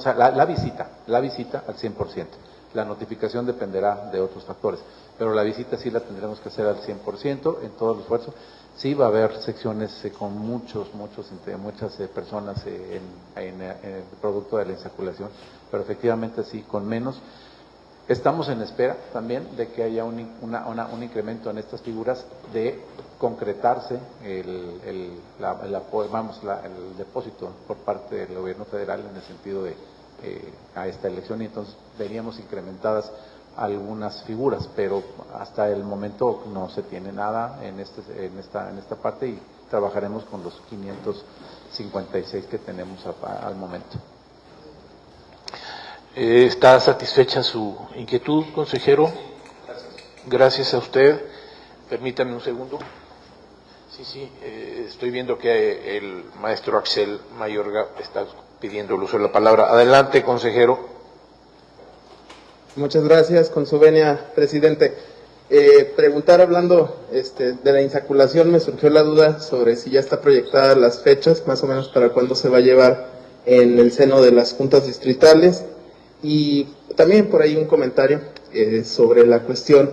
sea, la visita al 100%. La notificación dependerá de otros factores, pero la visita sí la tendremos que hacer al 100% en todo el esfuerzo. Sí va a haber secciones con muchas personas en el producto de la insaculación, pero efectivamente sí, con menos. Estamos en espera también de que haya un incremento en estas figuras, de concretarse el depósito por parte del gobierno federal en el sentido de a esta elección, y entonces veríamos incrementadas algunas figuras, pero hasta el momento no se tiene nada en esta parte, y trabajaremos con los 556 que tenemos al momento. ¿Está satisfecha su inquietud, consejero? Gracias a usted. Permítame un segundo. Sí, estoy viendo que el maestro Axel Mayorga está pidiendo el uso de la palabra. Adelante, consejero. Muchas gracias, con su venia, presidente. Preguntar, hablando de la insaculación, me surgió la duda sobre si ya está proyectada las fechas, más o menos para cuándo se va a llevar en el seno de las juntas distritales, y también por ahí un comentario sobre la cuestión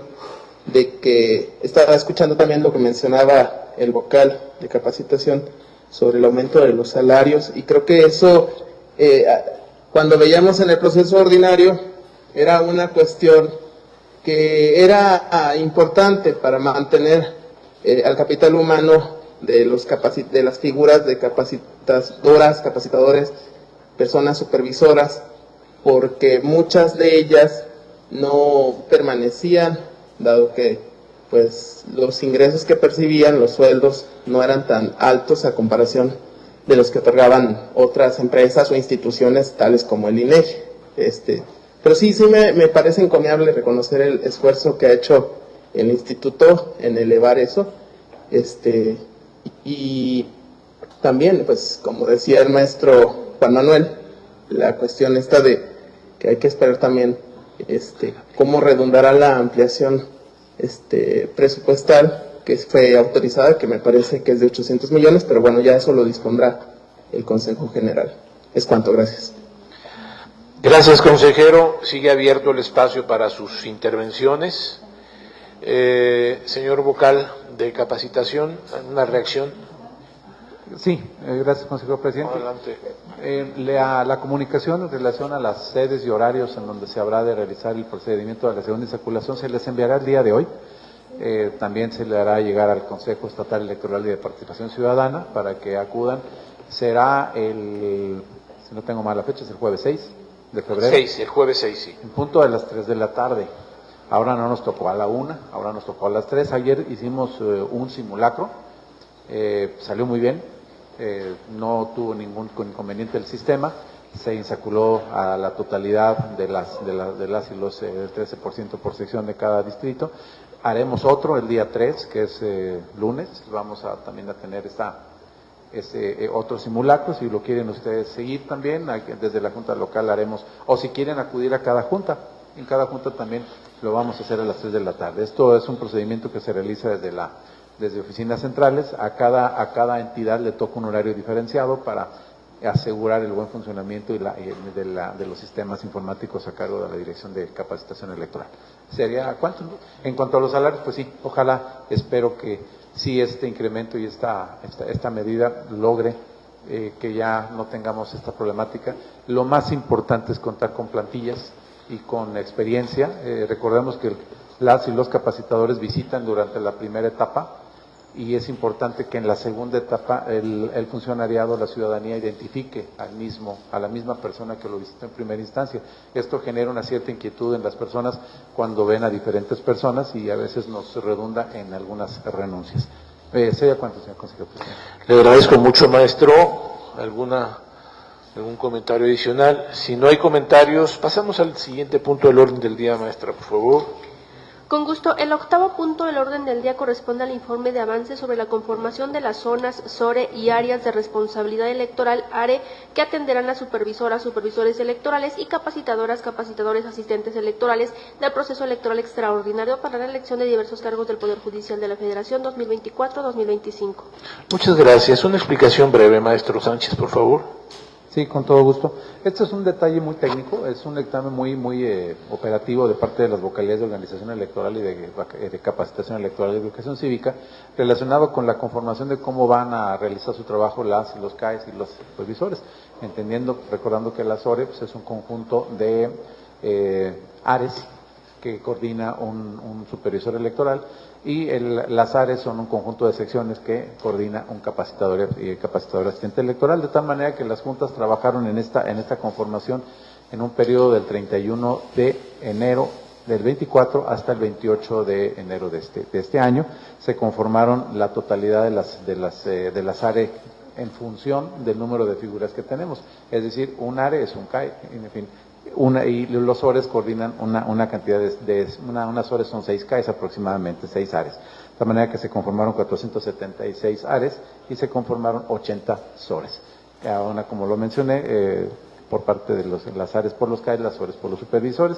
de que estaba escuchando también lo que mencionaba el vocal de capacitación sobre el aumento de los salarios, y creo que eso, cuando veíamos en el proceso ordinario, era una cuestión que era importante para mantener al capital humano de las figuras de capacitadores, personas supervisoras, porque muchas de ellas no permanecían, dado que pues los ingresos que percibían, los sueldos, no eran tan altos a comparación de los que otorgaban otras empresas o instituciones tales como el INEGI. Pero sí me parece encomiable reconocer el esfuerzo que ha hecho el instituto en elevar eso. Y también, pues, como decía el maestro Juan Manuel, la cuestión esta de que hay que esperar también cómo redundará la ampliación presupuestal que fue autorizada, que me parece que es de 800 millones, pero bueno, ya eso lo dispondrá el Consejo General. Es cuanto, gracias. Gracias, consejero. Sigue abierto el espacio para sus intervenciones. Señor vocal de capacitación, ¿una reacción? Sí, gracias, consejero presidente. Adelante. La comunicación en relación a las sedes y horarios en donde se habrá de realizar el procedimiento de la segunda insaculación se les enviará el día de hoy. También se le hará llegar al Consejo Estatal Electoral y de Participación Ciudadana para que acudan. Será si no tengo mal la fecha, es el jueves 6 de febrero. El jueves 6, sí. En punto de las 3 de la tarde. Ahora no nos tocó a la 1, ahora nos tocó a las 3. Ayer hicimos un simulacro, salió muy bien, no tuvo ningún inconveniente el sistema, se insaculó a la totalidad de las y los 13% por sección de cada distrito. Haremos otro el día 3, que es lunes, vamos también a tener otro simulacro, si lo quieren ustedes seguir también, desde la Junta Local haremos, o si quieren acudir a cada junta, en cada junta también lo vamos a hacer a las 3 de la tarde. Esto es un procedimiento que se realiza desde oficinas centrales, a cada entidad le toca un horario diferenciado para asegurar el buen funcionamiento de los sistemas informáticos a cargo de la Dirección de Capacitación Electoral. ¿Cuánto? En cuanto a los salarios, pues sí, ojalá, espero que sí este incremento y esta medida logre que ya no tengamos esta problemática. Lo más importante es contar con plantillas y con experiencia. Recordemos que las y los capacitadores visitan durante la primera etapa, y es importante que en la segunda etapa el funcionariado, la ciudadanía, identifique a la misma persona que lo visitó en primera instancia. Esto genera una cierta inquietud en las personas cuando ven a diferentes personas y a veces nos redunda en algunas renuncias. ¿Sería cuánto, señor consejero presidente? Le agradezco mucho, maestro. ¿Algún comentario adicional? Si no hay comentarios, pasamos al siguiente punto del orden del día, maestra, por favor. Con gusto, el octavo punto del orden del día corresponde al informe de avance sobre la conformación de las zonas, SORE y áreas de responsabilidad electoral, ARE, que atenderán a supervisoras, supervisores electorales y capacitadoras, capacitadores, asistentes electorales del proceso electoral extraordinario para la elección de diversos cargos del Poder Judicial de la Federación 2024-2025. Muchas gracias. Una explicación breve, maestro Sánchez, por favor. Sí, con todo gusto. Este es un detalle muy técnico, es un dictamen muy operativo de parte de las vocalías de organización electoral y de capacitación electoral y educación cívica, relacionado con la conformación de cómo van a realizar su trabajo las y los CAEs y los supervisores, recordando que la SORE pues, es un conjunto de ARES que coordina un supervisor electoral y las ARES son un conjunto de secciones que coordina un capacitador y capacitador asistente electoral, de tal manera que las juntas trabajaron en esta conformación en un periodo del 31 de enero del 24 hasta el 28 de enero de este año. Se conformaron la totalidad de las ARE en función del número de figuras que tenemos, es decir, un ARE es un CAE, en fin. Y los SORES coordinan una cantidad unas SORES son 6 CAEs aproximadamente, 6 ARES. De tal manera que se conformaron 476 ARES y se conformaron 80 SORES. Ahora, como lo mencioné, por parte de las ARES por los CAEs, las SORES por los supervisores,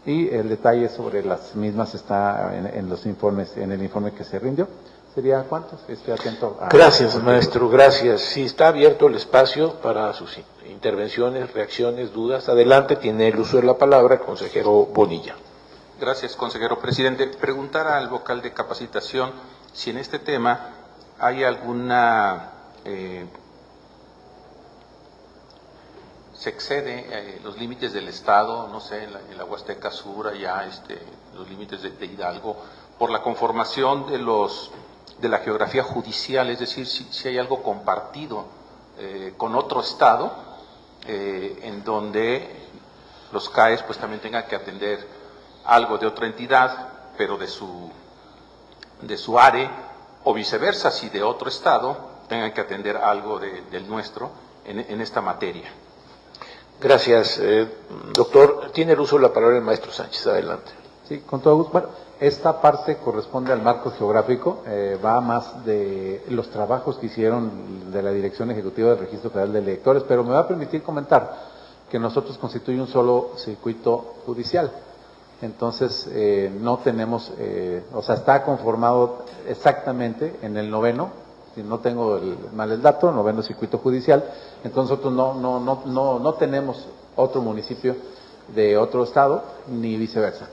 y el detalle sobre las mismas está en los informes, en el informe que se rindió. ¿Sería cuántos? Estoy atento a... Gracias, maestro, gracias. Sí, está abierto el espacio para sus intervenciones, reacciones, dudas. Adelante, tiene el uso de la palabra el consejero Bonilla. Gracias, consejero presidente. Preguntar al vocal de capacitación si en este tema hay alguna... se excede los límites del Estado, no sé, en la Huasteca Sur, allá los límites de Hidalgo, por la conformación de la geografía judicial, es decir, si hay algo compartido con otro estado, en donde los CAEs pues también tengan que atender algo de otra entidad, pero de su ARE, o viceversa, si de otro estado tengan que atender algo del nuestro en esta materia. Gracias, doctor. Tiene el uso de la palabra el maestro Sánchez. Adelante. Sí, con todo gusto. Bueno, esta parte corresponde al marco geográfico, va más de los trabajos que hicieron de la Dirección Ejecutiva del Registro Federal de Electores, pero me va a permitir comentar que nosotros constituye un solo circuito judicial. Entonces, no tenemos, está conformado exactamente en el 9º, si no tengo mal el dato, 9º circuito judicial. Entonces, nosotros no tenemos otro municipio de otro estado, ni viceversa.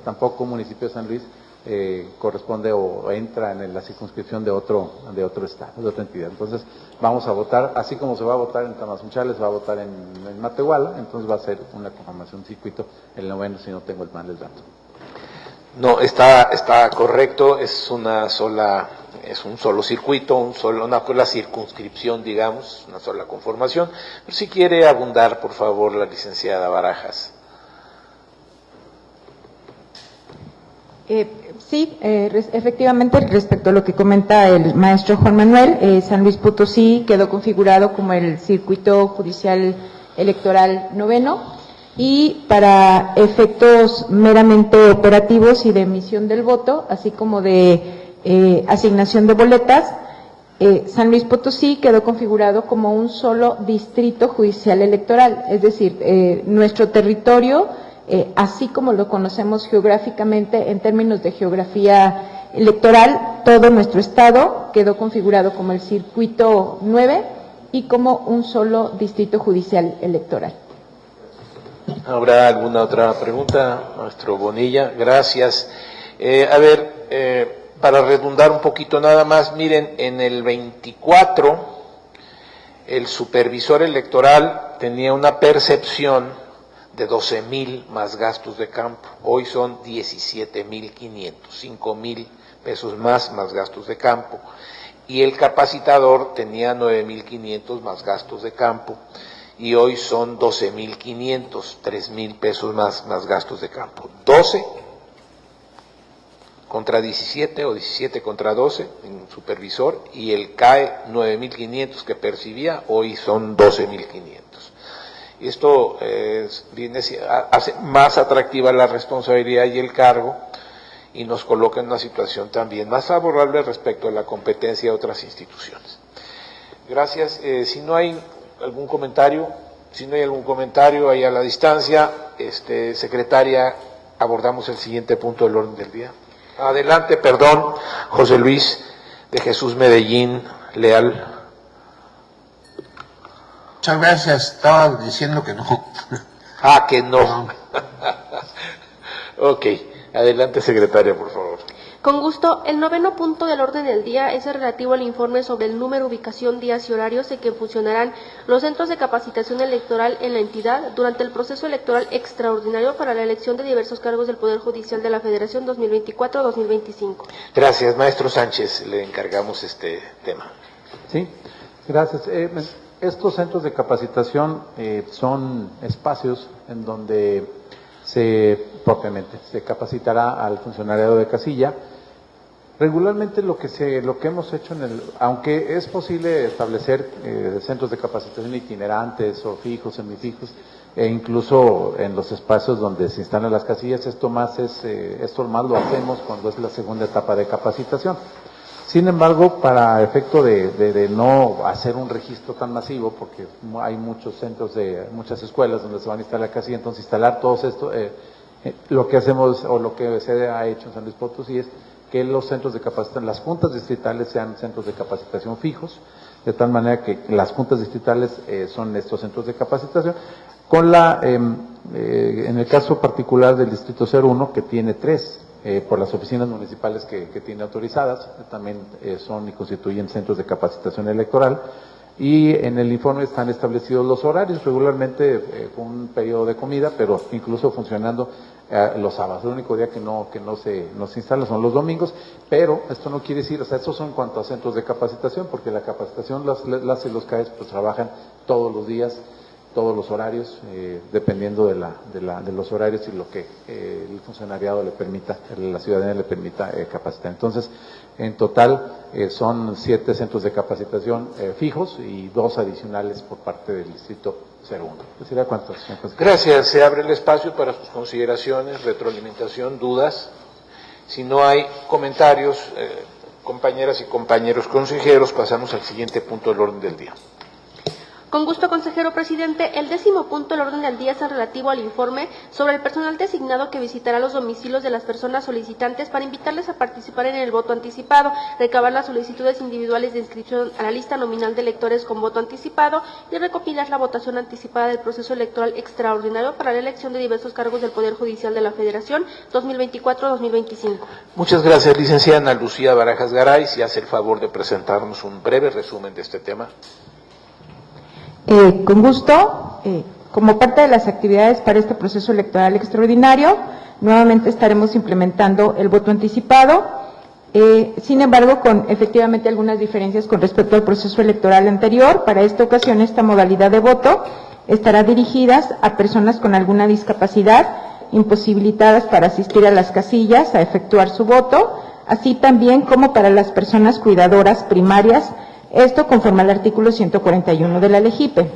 Tampoco un municipio de San Luis corresponde o entra en la circunscripción de otro estado, de otra entidad. Entonces, vamos a votar, así como se va a votar en Tamazunchales, se va a votar en Matehuala, entonces va a ser una conformación de circuito, el 9º, si no tengo mal el dato. No, está correcto, es un solo circuito, una sola circunscripción, digamos, una sola conformación. Pero si quiere abundar, por favor, la licenciada Barajas. Sí, efectivamente, respecto a lo que comenta el maestro Juan Manuel, San Luis Potosí quedó configurado como el circuito judicial electoral 9º, y para efectos meramente operativos y de emisión del voto, así como de asignación de boletas, San Luis Potosí quedó configurado como un solo distrito judicial electoral, es decir, nuestro territorio, así como lo conocemos geográficamente en términos de geografía electoral, todo nuestro estado quedó configurado como el circuito 9 y como un solo distrito judicial electoral. ¿Habrá alguna otra pregunta, maestro Bonilla? Gracias. Para redundar un poquito nada más, miren, en el 24 el supervisor electoral tenía una percepción de 12,000 más gastos de campo. Hoy son 17,500, 5,000 pesos más gastos de campo. Y el capacitador tenía 9,500 más gastos de campo. Y hoy son 12,500, 3,000 pesos más gastos de campo. 12 contra 17 o 17 contra 12 en supervisor, y el CAE 9,500 que percibía, hoy son 12,500. Esto hace más atractiva la responsabilidad y el cargo, y nos coloca en una situación también más favorable respecto a la competencia de otras instituciones. Gracias. Si no hay algún comentario, ahí a la distancia, secretaria, abordamos el siguiente punto del orden del día. Adelante, perdón, José Luis de Jesús Medellín Leal. Muchas gracias, estaba diciendo que no. Que no. Ok, adelante, secretaria, por favor. Con gusto, el 9º punto del orden del día es el relativo al informe sobre el número, ubicación, días y horarios en que funcionarán los centros de capacitación electoral en la entidad durante el proceso electoral extraordinario para la elección de diversos cargos del Poder Judicial de la Federación 2024-2025. Gracias, maestro Sánchez, le encargamos este tema. Sí, gracias. Estos centros de capacitación son espacios en donde propiamente se capacitará al funcionariado de casilla. Regularmente lo que hemos hecho aunque es posible establecer centros de capacitación itinerantes o fijos, semifijos, e incluso en los espacios donde se instalan las casillas, esto más lo hacemos cuando es la segunda etapa de capacitación. Sin embargo, para efecto de no hacer un registro tan masivo, porque hay muchos centros muchas escuelas donde se van a instalar casilla, entonces instalar todos esto, lo que hacemos o lo que se ha hecho en San Luis Potosí es que los centros de capacitación, las juntas distritales sean centros de capacitación fijos, de tal manera que las juntas distritales son estos centros de capacitación, en el caso particular del Distrito 01, que tiene 3, por las oficinas municipales que tiene autorizadas, también son y constituyen centros de capacitación electoral, y en el informe están establecidos los horarios, regularmente con un periodo de comida, pero incluso funcionando los sábados. El único día que no se instala son los domingos, pero esto no quiere decir, estos son en cuanto a centros de capacitación, porque la capacitación las y los CAES pues trabajan todos los días, todos los horarios, dependiendo de los horarios y lo que el funcionariado le permita, la ciudadanía le permita capacitar. Entonces, en total son 7 centros de capacitación fijos y 2 adicionales por parte del Distrito 01. ¿Sería cuántos? Gracias. Se abre el espacio para sus consideraciones, retroalimentación, dudas. Si no hay comentarios, compañeras y compañeros consejeros, pasamos al siguiente punto del orden del día. Con gusto, consejero presidente. El 10º punto del orden del día es el relativo al informe sobre el personal designado que visitará los domicilios de las personas solicitantes para invitarles a participar en el voto anticipado, recabar las solicitudes individuales de inscripción a la lista nominal de electores con voto anticipado y recopilar la votación anticipada del proceso electoral extraordinario para la elección de diversos cargos del Poder Judicial de la Federación 2024-2025. Muchas gracias, licenciada Ana Lucía Barajas Garay. Si hace el favor de presentarnos un breve resumen de este tema. Con gusto, como parte de las actividades para este proceso electoral extraordinario, nuevamente estaremos implementando el voto anticipado, sin embargo, con efectivamente algunas diferencias con respecto al proceso electoral anterior. Para esta ocasión, esta modalidad de voto estará dirigida a personas con alguna discapacidad, imposibilitadas para asistir a las casillas a efectuar su voto, así también como para las personas cuidadoras primarias, esto conforme al artículo 141 de la LEGIPE.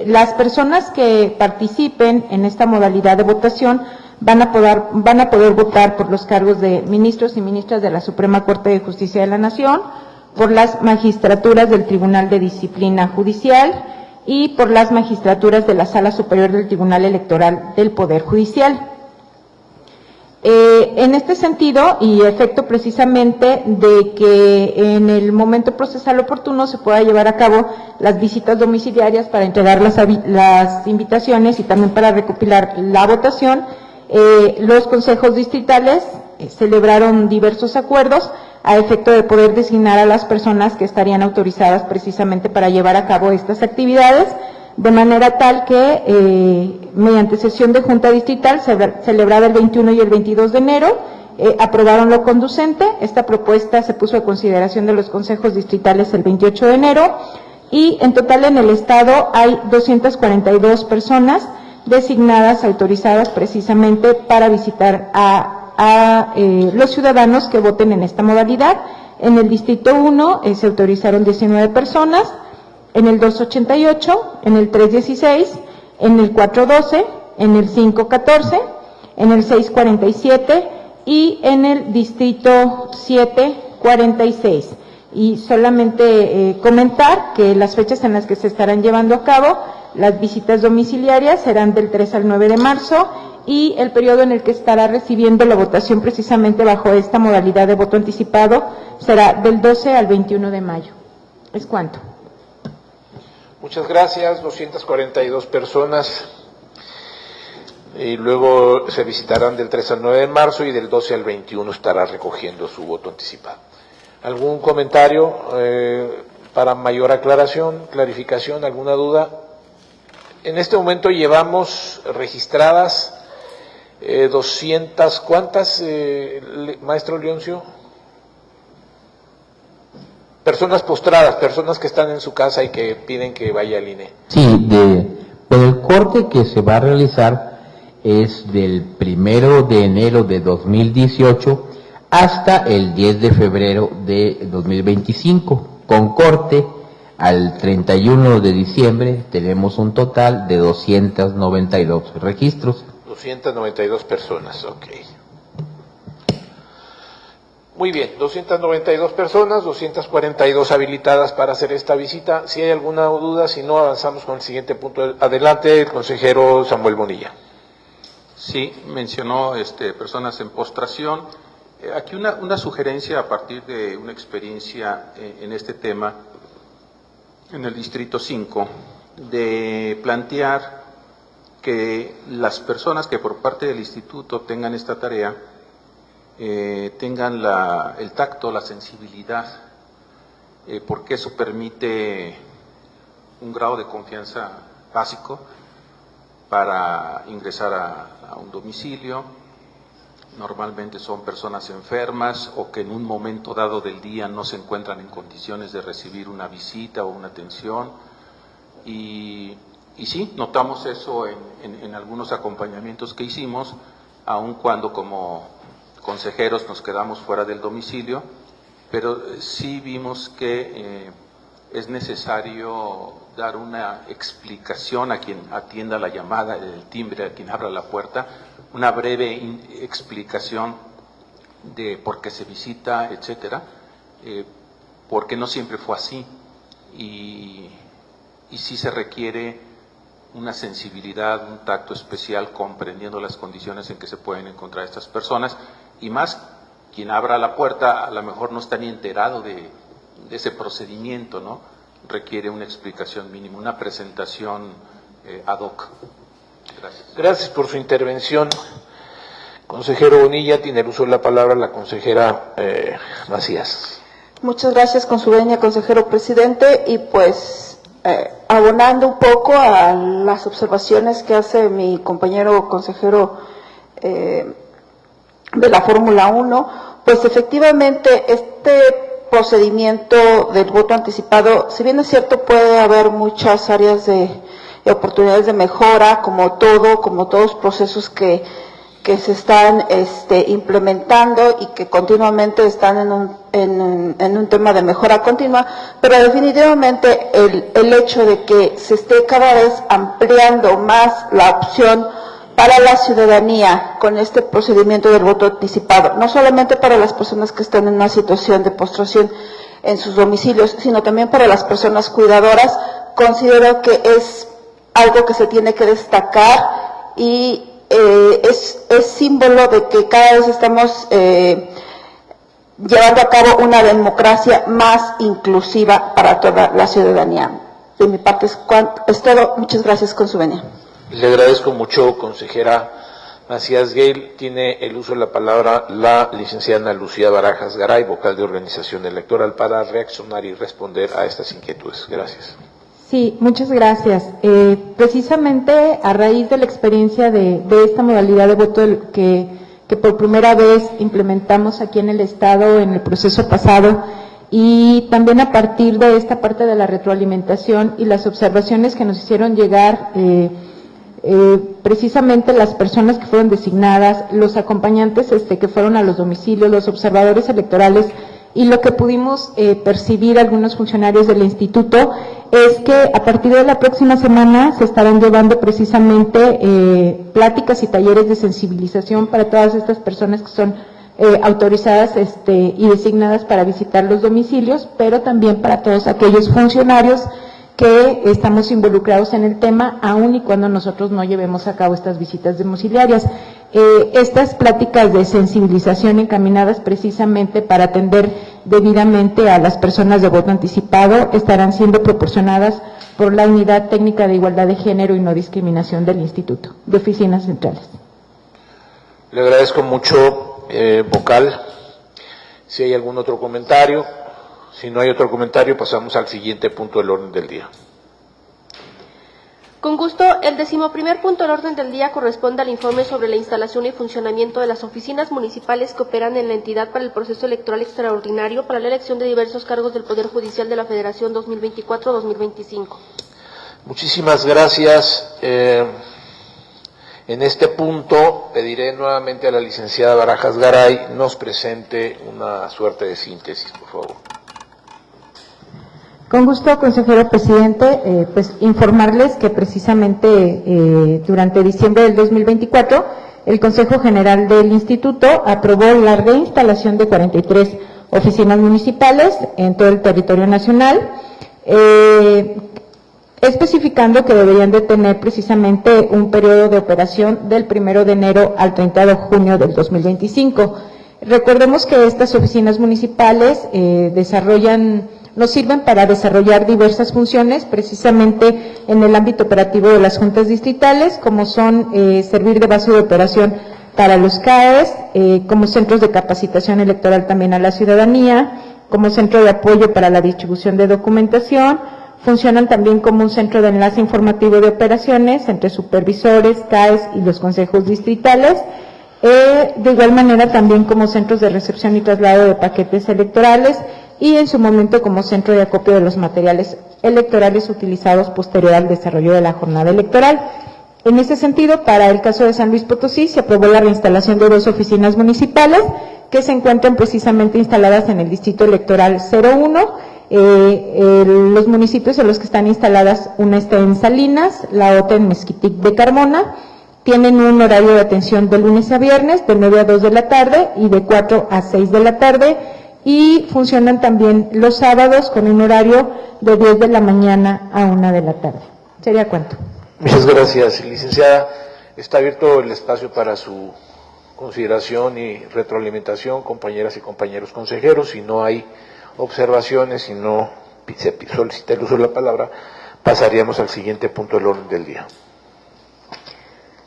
Las personas que participen en esta modalidad de votación van a poder votar por los cargos de ministros y ministras de la Suprema Corte de Justicia de la Nación, por las magistraturas del Tribunal de Disciplina Judicial y por las magistraturas de la Sala Superior del Tribunal Electoral del Poder Judicial. En este sentido, y efecto precisamente de que en el momento procesal oportuno se pueda llevar a cabo las visitas domiciliarias para entregar las invitaciones y también para recopilar la votación, los consejos distritales celebraron diversos acuerdos a efecto de poder designar a las personas que estarían autorizadas precisamente para llevar a cabo estas actividades, de manera tal que mediante sesión de Junta Distrital celebrada el 21 y el 22 de enero, aprobaron lo conducente. Esta propuesta se puso a consideración de los consejos distritales el 28 de enero y en total en el Estado hay 242 personas designadas, autorizadas precisamente para visitar a los ciudadanos que voten en esta modalidad. En el Distrito 1 se autorizaron 19 personas, en el 288, en el 316, en el 412, en el 514, en el 647, y en el distrito 7, 46. Y solamente comentar que las fechas en las que se estarán llevando a cabo las visitas domiciliarias serán del 3 al 9 de marzo y el periodo en el que estará recibiendo la votación precisamente bajo esta modalidad de voto anticipado será del 12 al 21 de mayo. ¿Es cuánto? Muchas gracias, 242 personas. Y luego se visitarán del 3 al 9 de marzo y del 12 al 21 estará recogiendo su voto anticipado. ¿Algún comentario para mayor aclaración, clarificación, alguna duda? En este momento llevamos registradas 200, ¿cuántas, maestro Leoncio? Personas postradas, personas que están en su casa y que piden que vaya al INE. Sí, el corte que se va a realizar es del 1 de enero de 2018 hasta el 10 de febrero de 2025, con corte al 31 de diciembre tenemos un total de 292 registros. 292 personas, ok. Muy bien, 292 personas, 242 habilitadas para hacer esta visita. Si hay alguna duda, si no, avanzamos con el siguiente punto. Adelante, el consejero Samuel Bonilla. Sí, mencionó personas en postración. Aquí una sugerencia a partir de una experiencia en este tema en el Distrito 5, de plantear que las personas que por parte del Instituto tengan esta tarea, tengan el tacto, la sensibilidad, porque eso permite un grado de confianza básico para ingresar a un domicilio. Normalmente son personas enfermas o que en un momento dado del día no se encuentran en condiciones de recibir una visita o una atención. Y sí, notamos eso en algunos acompañamientos que hicimos, aun cuando como consejeros nos quedamos fuera del domicilio, pero sí vimos que es necesario dar una explicación a quien atienda la llamada, el timbre, a quien abra la puerta, una breve explicación de por qué se visita, etcétera, porque no siempre fue así y sí se requiere una sensibilidad, un tacto especial, comprendiendo las condiciones en que se pueden encontrar estas personas, y más quien abra la puerta a lo mejor no está ni enterado de ese procedimiento, ¿no? Requiere una explicación mínima, una presentación ad hoc. Gracias. Gracias por su intervención. Consejero Bonilla, tiene el uso de la palabra la consejera Macías. Muchas gracias, con su venia, consejero presidente, y pues abonando un poco a las observaciones que hace mi compañero consejero de la Fórmula 1, pues efectivamente este procedimiento del voto anticipado, si bien es cierto puede haber muchas áreas de oportunidades de mejora, como todos procesos que se están implementando y que continuamente están en un tema de mejora continua, pero definitivamente el hecho de que se esté cada vez ampliando más la opción para la ciudadanía con este procedimiento del voto anticipado, no solamente para las personas que están en una situación de postración en sus domicilios, sino también para las personas cuidadoras, considero que es algo que se tiene que destacar y es símbolo de que cada vez estamos llevando a cabo una democracia más inclusiva para toda la ciudadanía. De mi parte es todo. Muchas gracias, con su venia. Le agradezco mucho, consejera Macías Gale. Tiene el uso de la palabra la licenciada Ana Lucía Barajas Garay, vocal de organización electoral, para reaccionar y responder a estas inquietudes. Gracias. Sí, muchas gracias. Precisamente a raíz de la experiencia de esta modalidad de voto que por primera vez implementamos aquí en el Estado en el proceso pasado, y también a partir de esta parte de la retroalimentación y las observaciones que nos hicieron llegar precisamente las personas que fueron designadas, los acompañantes que fueron a los domicilios, los observadores electorales, y lo que pudimos percibir algunos funcionarios del instituto es que a partir de la próxima semana se estarán llevando precisamente pláticas y talleres de sensibilización para todas estas personas que son autorizadas y designadas para visitar los domicilios, pero también para todos aquellos funcionarios que estamos involucrados en el tema, aun y cuando nosotros no llevemos a cabo estas visitas domiciliarias. Estas pláticas de sensibilización encaminadas precisamente para atender debidamente a las personas de voto anticipado estarán siendo proporcionadas por la Unidad Técnica de Igualdad de Género y No Discriminación del Instituto de Oficinas Centrales. Le agradezco mucho, vocal. Si hay algún otro comentario, si no hay otro comentario, pasamos al siguiente punto del orden del día. Con gusto, el 11º punto del orden del día corresponde al informe sobre la instalación y funcionamiento de las oficinas municipales que operan en la entidad para el proceso electoral extraordinario para la elección de diversos cargos del Poder Judicial de la Federación 2024-2025. Muchísimas gracias. En este punto pediré nuevamente a la licenciada Barajas Garay nos presente una suerte de síntesis, por favor. Con gusto, consejero presidente, pues informarles que precisamente durante diciembre del 2024 el Consejo General del Instituto aprobó la reinstalación de 43 oficinas municipales en todo el territorio nacional, especificando que deberían de tener precisamente un periodo de operación del 1 de enero al 30 de junio del 2025. Recordemos que estas oficinas municipales nos sirven para desarrollar diversas funciones, precisamente en el ámbito operativo de las juntas distritales, como son servir de base de operación para los CAES, como centros de capacitación electoral también a la ciudadanía, como centro de apoyo para la distribución de documentación, funcionan también como un centro de enlace informativo de operaciones entre supervisores, CAES y los consejos distritales, de igual manera también como centros de recepción y traslado de paquetes electorales, y en su momento como centro de acopio de los materiales electorales utilizados posterior al desarrollo de la jornada electoral. En ese sentido, para el caso de San Luis Potosí, se aprobó la reinstalación de 2 oficinas municipales que se encuentran precisamente instaladas en el Distrito Electoral 01. Los municipios en los que están instaladas, una está en Salinas, la otra en Mezquitic de Carmona. Tienen un horario de atención de lunes a viernes, de 9 a 2 de la tarde y de 4 a 6 de la tarde. Y funcionan también los sábados con un horario de 10 de la mañana a 1 de la tarde. Sería cuánto. Muchas gracias, licenciada. Está abierto el espacio para su consideración y retroalimentación, compañeras y compañeros consejeros. Si no hay observaciones, si no se solicita el uso de la palabra, pasaríamos al siguiente punto del orden del día.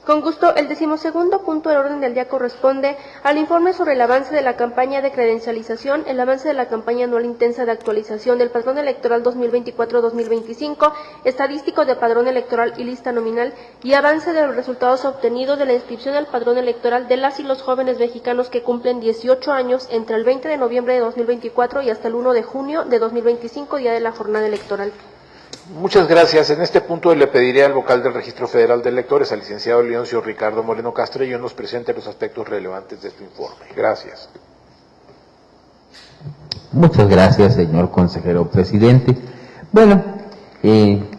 Con gusto, el 12º punto del orden del día corresponde al informe sobre el avance de la campaña de credencialización, el avance de la campaña anual intensa de actualización del Padrón Electoral 2024-2025, estadístico de Padrón Electoral y lista nominal, y avance de los resultados obtenidos de la inscripción al Padrón Electoral de las y los jóvenes mexicanos que cumplen 18 años entre el 20 de noviembre de 2024 y hasta el 1 de junio de 2025, día de la jornada electoral. Muchas gracias. En este punto le pediré al vocal del Registro Federal de Electores, al licenciado Leoncio Ricardo Moreno Castrello, nos presente los aspectos relevantes de este informe. Gracias. Muchas gracias, señor consejero presidente. Bueno,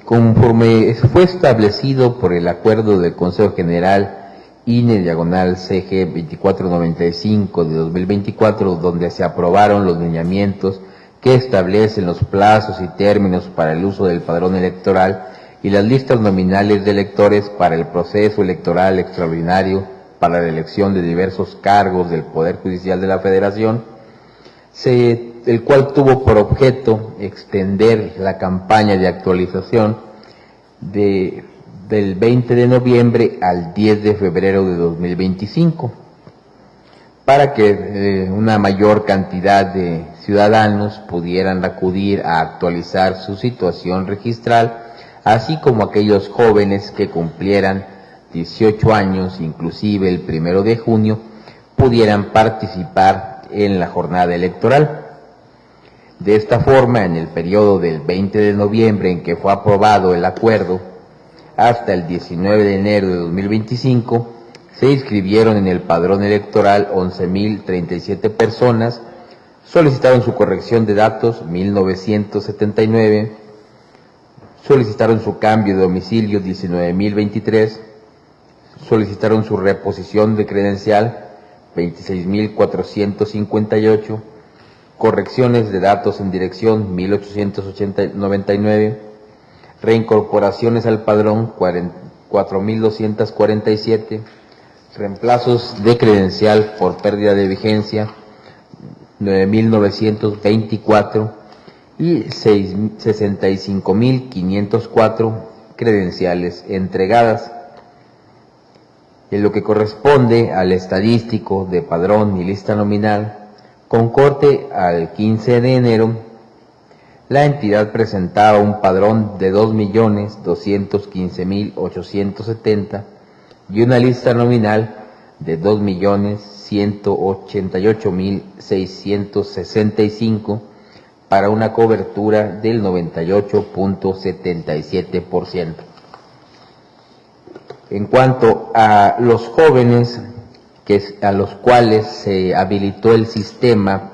conforme fue establecido por el acuerdo del Consejo General INE/CG 2495 de 2024, donde se aprobaron los lineamientos que establecen los plazos y términos para el uso del padrón electoral y las listas nominales de electores para el proceso electoral extraordinario para la elección de diversos cargos del Poder Judicial de la Federación, el cual tuvo por objeto extender la campaña de actualización del 20 de noviembre al 10 de febrero de 2025, para que una mayor cantidad de ciudadanos pudieran acudir a actualizar su situación registral, así como aquellos jóvenes que cumplieran 18 años, inclusive el 1 de junio, pudieran participar en la jornada electoral. De esta forma, en el periodo del 20 de noviembre en que fue aprobado el acuerdo, hasta el 19 de enero de 2025, se inscribieron en el padrón electoral 11.037 personas, solicitaron su corrección de datos 1.979, solicitaron su cambio de domicilio 19.023, solicitaron su reposición de credencial 26.458, correcciones de datos en dirección 1.899, reincorporaciones al padrón 4.247, reemplazos de credencial por pérdida de vigencia 9.924 y 65.504 credenciales entregadas. En lo que corresponde al estadístico de padrón y lista nominal, con corte al 15 de enero, la entidad presentaba un padrón de 2.215.870 y una lista nominal de 2.188.665 para una cobertura del 98.77%. En cuanto a los jóvenes a los cuales se habilitó el sistema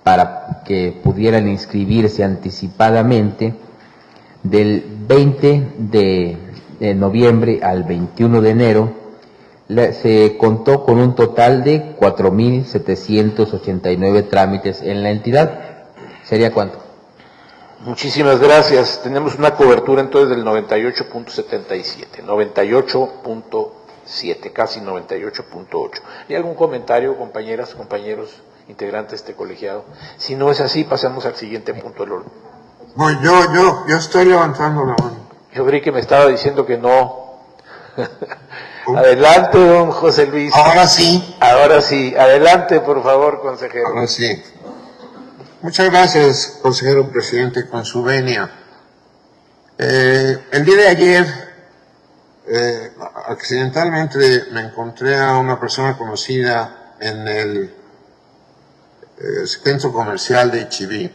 para que pudieran inscribirse anticipadamente, del 20 de noviembre al 21 de enero, se contó con un total de 4.789 trámites en la entidad. ¿Sería cuánto? Muchísimas gracias. Tenemos una cobertura entonces del 98.77, 98.7, casi 98.8. ¿Hay algún comentario, compañeras, compañeros, integrantes de este colegiado? Si no es así, pasamos al siguiente punto del orden. No, yo estoy levantando la mano. Yo creí que me estaba diciendo que no. Adelante, don José Luis. Ahora sí. Ahora sí. Adelante, por favor, consejero. Ahora sí. Muchas gracias, consejero presidente, con su venia. El día de ayer, accidentalmente me encontré a una persona conocida en el centro comercial de H-E-B.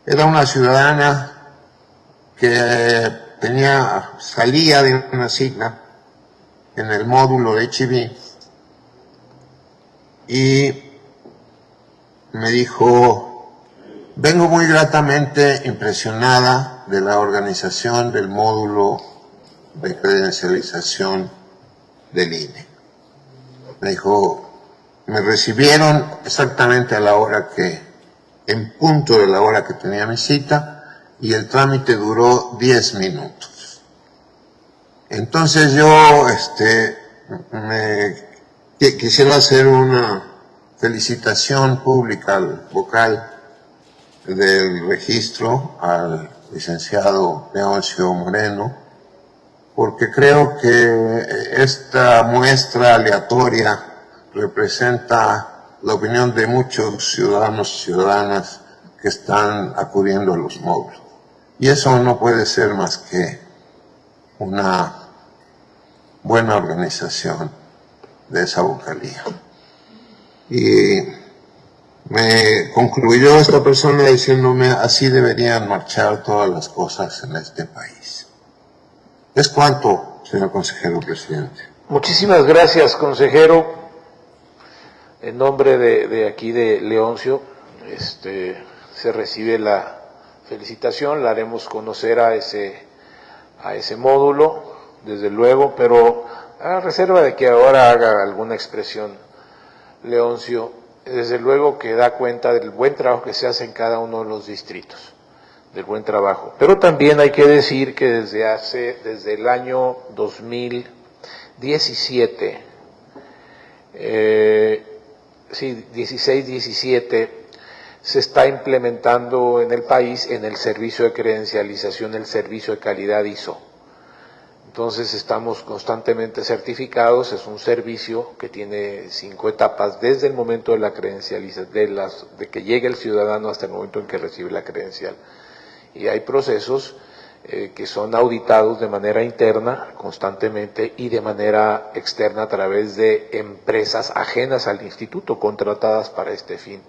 Era una ciudadana que salía de una sigla en el módulo de H-E-B y me dijo: vengo muy gratamente impresionada de la organización del módulo de credencialización del INE. Me dijo, me recibieron exactamente a la hora en punto de la hora que tenía mi cita, y el trámite duró 10 minutos. Entonces yo quisiera hacer una felicitación pública al vocal del registro, al licenciado Leoncio Moreno, porque creo que esta muestra aleatoria representa la opinión de muchos ciudadanos y ciudadanas que están acudiendo a los módulos. Y eso no puede ser más que una buena organización de esa vocalía. Y me concluyó esta persona diciéndome: así deberían marchar todas las cosas en este país. Es cuanto, señor consejero presidente. Muchísimas gracias, consejero. En nombre de aquí de Leoncio, se recibe la felicitación, la haremos conocer a ese módulo, desde luego, pero a reserva de que ahora haga alguna expresión Leoncio, desde luego que da cuenta del buen trabajo que se hace en cada uno de los distritos, del buen trabajo. Pero también hay que decir que desde el año 2017, 16-17, se está implementando en el país, en el servicio de credencialización, el servicio de calidad ISO. Entonces estamos constantemente certificados, es un servicio que tiene 5 etapas desde el momento de la credencialización, de que llegue el ciudadano hasta el momento en que recibe la credencial. Y hay procesos que son auditados de manera interna constantemente y de manera externa a través de empresas ajenas al instituto, contratadas para este fin.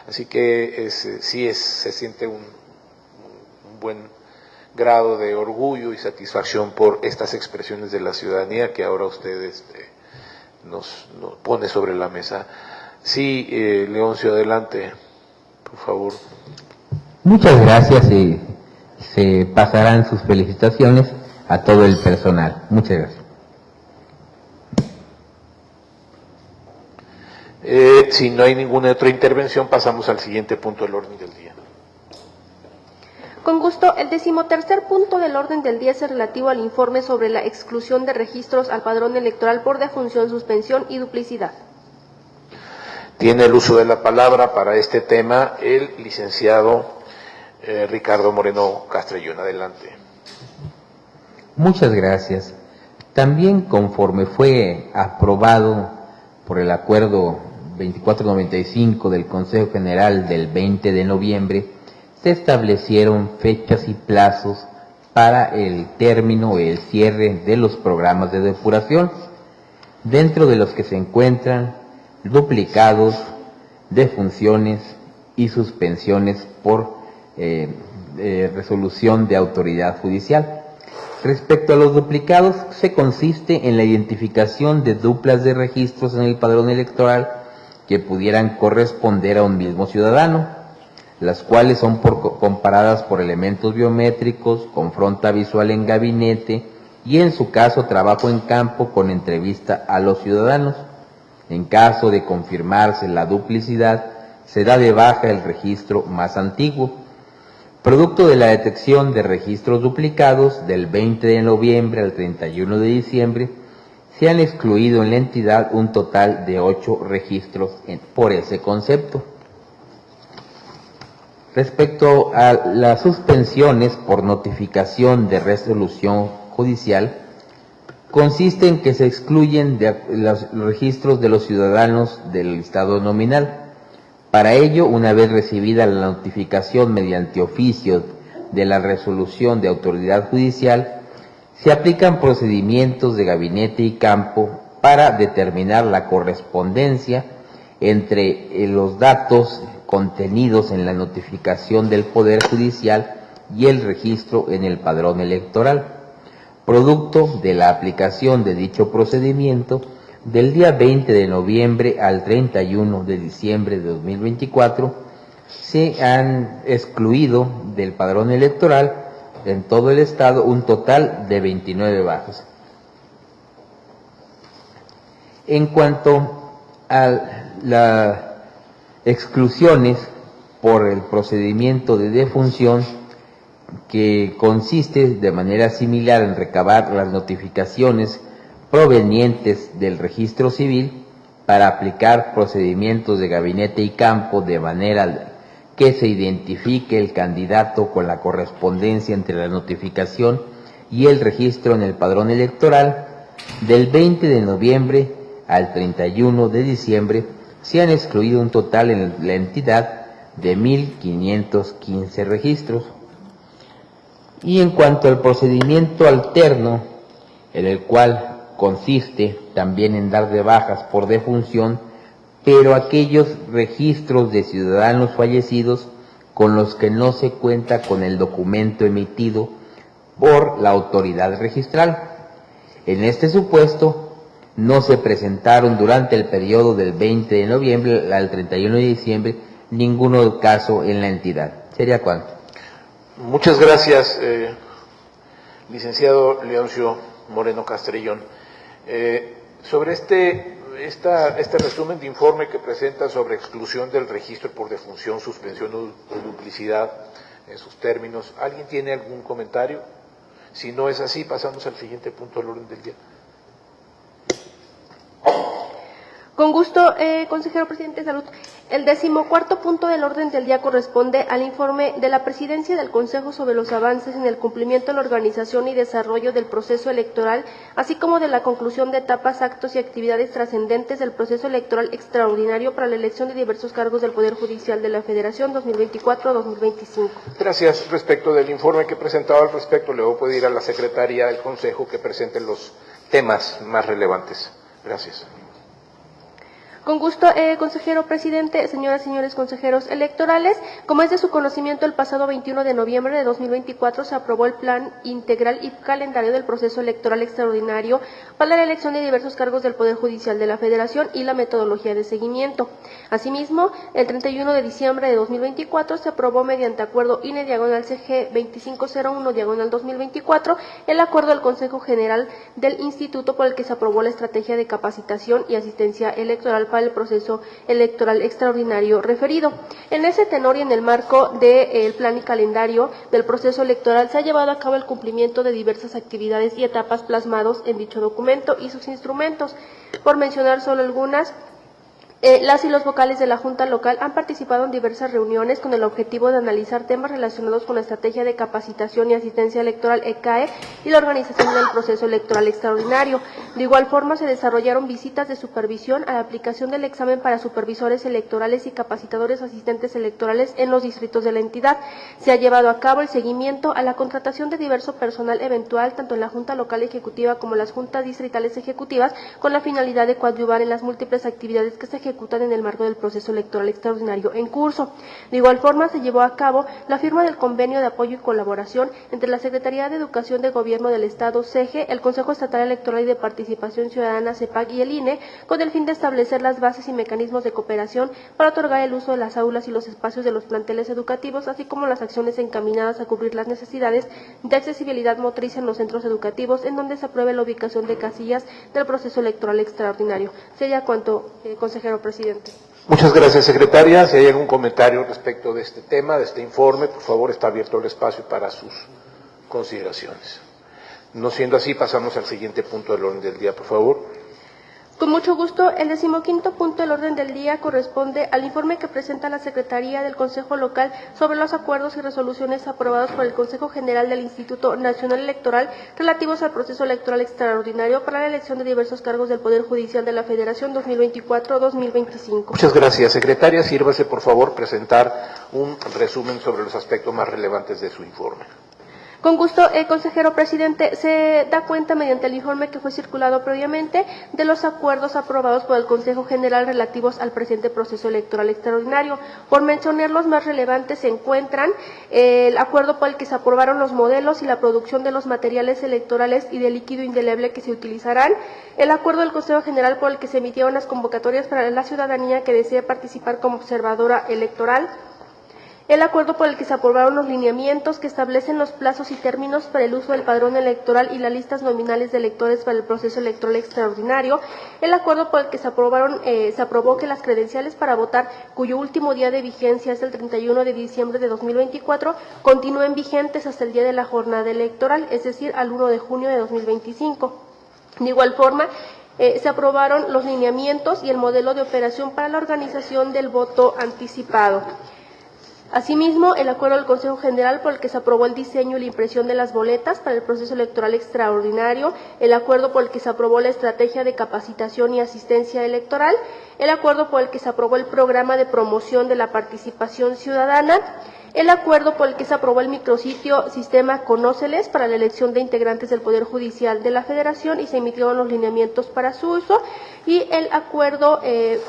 Así que se siente un buen grado de orgullo y satisfacción por estas expresiones de la ciudadanía que ahora usted nos pone sobre la mesa. Sí, Leoncio, adelante, por favor. Muchas gracias y se pasarán sus felicitaciones a todo el personal. Muchas gracias. Si no hay ninguna otra intervención, pasamos al siguiente punto del orden del día. Con gusto, el 13º punto del orden del día es relativo al informe sobre la exclusión de registros al padrón electoral por defunción, suspensión y duplicidad. Tiene el uso de la palabra para este tema el licenciado Ricardo Moreno Castrellón. Adelante. Muchas gracias. También conforme fue aprobado por el acuerdo 2495 del Consejo General del 20 de noviembre, se establecieron fechas y plazos para el término o el cierre de los programas de depuración, dentro de los que se encuentran duplicados, defunciones y suspensiones por resolución de autoridad judicial. Respecto a los duplicados, se consiste en la identificación de duplas de registros en el padrón electoral que pudieran corresponder a un mismo ciudadano, las cuales son comparadas por elementos biométricos, confronta visual en gabinete y, en su caso, trabajo en campo con entrevista a los ciudadanos. En caso de confirmarse la duplicidad, se da de baja el registro más antiguo. Producto de la detección de registros duplicados, del 20 de noviembre al 31 de diciembre, se han excluido en la entidad un total de 8 registros por ese concepto. Respecto a las suspensiones por notificación de resolución judicial, consiste en que se excluyen de los registros de los ciudadanos del listado nominal. Para ello, una vez recibida la notificación mediante oficio de la resolución de autoridad judicial, se aplican procedimientos de gabinete y campo para determinar la correspondencia entre los datos contenidos en la notificación del Poder Judicial y el registro en el padrón electoral. Producto de la aplicación de dicho procedimiento, del día 20 de noviembre al 31 de diciembre de 2024, se han excluido del padrón electoral en todo el estado un total de 29 bajos. En cuanto a las exclusiones por el procedimiento de defunción, que consiste de manera similar en recabar las notificaciones provenientes del registro civil para aplicar procedimientos de gabinete y campo de manera que se identifique el candidato con la correspondencia entre la notificación y el registro en el padrón electoral. Del 20 de noviembre al 31 de diciembre se han excluido un total en la entidad de 1.515 registros. Y en cuanto al procedimiento alterno, en el cual consiste también en dar de bajas por defunción, pero aquellos registros de ciudadanos fallecidos con los que no se cuenta con el documento emitido por la autoridad registral. En este supuesto, no se presentaron durante el periodo del 20 de noviembre al 31 de diciembre ninguno caso en la entidad. ¿Sería cuánto? Muchas gracias, licenciado Leoncio Moreno Castrellón. Sobre este resumen de informe que presenta sobre exclusión del registro por defunción, suspensión o duplicidad en sus términos, ¿alguien tiene algún comentario? Si no es así, pasamos al siguiente punto del orden del día. Con gusto, consejero presidente de Salud. El 14º punto del orden del día corresponde al informe de la Presidencia del Consejo sobre los avances en el cumplimiento de la organización y desarrollo del proceso electoral, así como de la conclusión de etapas, actos y actividades trascendentes del proceso electoral extraordinario para la elección de diversos cargos del Poder Judicial de la Federación 2024-2025. Gracias. Respecto del informe que presentaba al respecto, le voy a pedir a la Secretaría del Consejo que presente los temas más relevantes. Gracias. Con gusto, consejero presidente, señoras y señores consejeros electorales, como es de su conocimiento, el pasado 21 de noviembre de 2024 se aprobó el Plan Integral y Calendario del Proceso Electoral Extraordinario para la elección de diversos cargos del Poder Judicial de la Federación y la metodología de seguimiento. Asimismo, el 31 de diciembre de 2024 se aprobó mediante acuerdo INE/CG 2501/2024 el acuerdo del Consejo General del Instituto por el que se aprobó la estrategia de capacitación y asistencia electoral para el proceso electoral extraordinario referido. En ese tenor y en el marco del plan y calendario del proceso electoral se ha llevado a cabo el cumplimiento de diversas actividades y etapas plasmados en dicho documento y sus instrumentos. Por mencionar solo algunas, las y los vocales de la Junta Local han participado en diversas reuniones con el objetivo de analizar temas relacionados con la estrategia de capacitación y asistencia electoral ECAE y la organización del proceso electoral extraordinario. De igual forma, se desarrollaron visitas de supervisión a la aplicación del examen para supervisores electorales y capacitadores asistentes electorales en los distritos de la entidad. Se ha llevado a cabo el seguimiento a la contratación de diverso personal eventual, tanto en la Junta Local Ejecutiva como en las Juntas Distritales Ejecutivas, con la finalidad de coadyuvar en las múltiples actividades que se ejecutan en el marco del proceso electoral extraordinario en curso. De igual forma, se llevó a cabo la firma del convenio de apoyo y colaboración entre la Secretaría de Educación de Gobierno del Estado, CEGE, el Consejo Estatal Electoral y de Participación Ciudadana, CEPAC, y el INE, con el fin de establecer las bases y mecanismos de cooperación para otorgar el uso de las aulas y los espacios de los planteles educativos, así como las acciones encaminadas a cubrir las necesidades de accesibilidad motriz en los centros educativos, en donde se apruebe la ubicación de casillas del proceso electoral extraordinario. Sería cuanto, consejero presidente. Muchas gracias, secretaria. Si hay algún comentario respecto de este tema, de este informe, por favor, está abierto el espacio para sus consideraciones. No siendo así, pasamos al siguiente punto del orden del día, por favor. Con mucho gusto, el 15º punto del orden del día corresponde al informe que presenta la Secretaría del Consejo Local sobre los acuerdos y resoluciones aprobados por el Consejo General del Instituto Nacional Electoral relativos al proceso electoral extraordinario para la elección de diversos cargos del Poder Judicial de la Federación 2024-2025. Muchas gracias, secretaria. Sírvase, por favor, presentar un resumen sobre los aspectos más relevantes de su informe. Con gusto, consejero presidente, se da cuenta mediante el informe que fue circulado previamente de los acuerdos aprobados por el Consejo General relativos al presente proceso electoral extraordinario. Por mencionar los más relevantes se encuentran el acuerdo por el que se aprobaron los modelos y la producción de los materiales electorales y de líquido indeleble que se utilizarán, el acuerdo del Consejo General por el que se emitieron las convocatorias para la ciudadanía que desee participar como observadora electoral, el acuerdo por el que se aprobaron los lineamientos que establecen los plazos y términos para el uso del padrón electoral y las listas nominales de electores para el proceso electoral extraordinario, el acuerdo por el que se aprobó que las credenciales para votar, cuyo último día de vigencia es el 31 de diciembre de 2024, continúen vigentes hasta el día de la jornada electoral, es decir, al 1 de junio de 2025. De igual forma, se aprobaron los lineamientos y el modelo de operación para la organización del voto anticipado. Asimismo, el acuerdo del Consejo General por el que se aprobó el diseño y la impresión de las boletas para el proceso electoral extraordinario, el acuerdo por el que se aprobó la estrategia de capacitación y asistencia electoral, el acuerdo por el que se aprobó el programa de promoción de la participación ciudadana, el acuerdo por el que se aprobó el micrositio Sistema Conóceles para la elección de integrantes del Poder Judicial de la Federación y se emitieron los lineamientos para su uso, y el acuerdo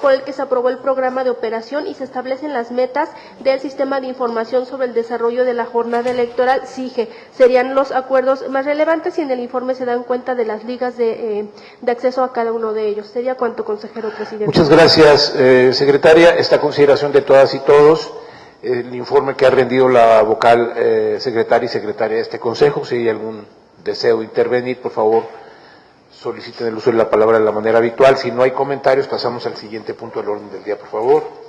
por el que se aprobó el programa de operación y se establecen las metas del Sistema de Información sobre el Desarrollo de la Jornada Electoral, SIGE. Serían los acuerdos más relevantes y en el informe se dan cuenta de las ligas de acceso a cada uno de ellos. Sería cuanto, consejero presidente. Muchas gracias, secretaria. Esta consideración de todas y todos, el informe que ha rendido la vocal secretaria y secretaria de este consejo. Si hay algún deseo de intervenir, por favor, soliciten el uso de la palabra de la manera habitual. Si no hay comentarios, pasamos al siguiente punto del orden del día, por favor.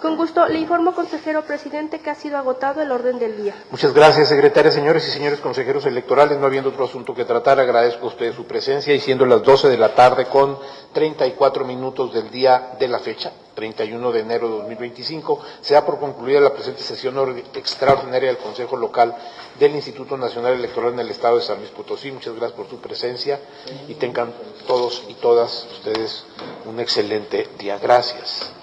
Con gusto, le informo, consejero presidente, que ha sido agotado el orden del día. Muchas gracias, secretaria. Señores y señores consejeros electorales, no habiendo otro asunto que tratar, agradezco a ustedes su presencia y siendo las 12 de la tarde con 34 minutos del día de la fecha, 31 de enero de 2025, se da por concluida la presente sesión extraordinaria del Consejo Local del Instituto Nacional Electoral en el Estado de San Luis Potosí. Muchas gracias por su presencia y tengan todos y todas ustedes un excelente día. Gracias.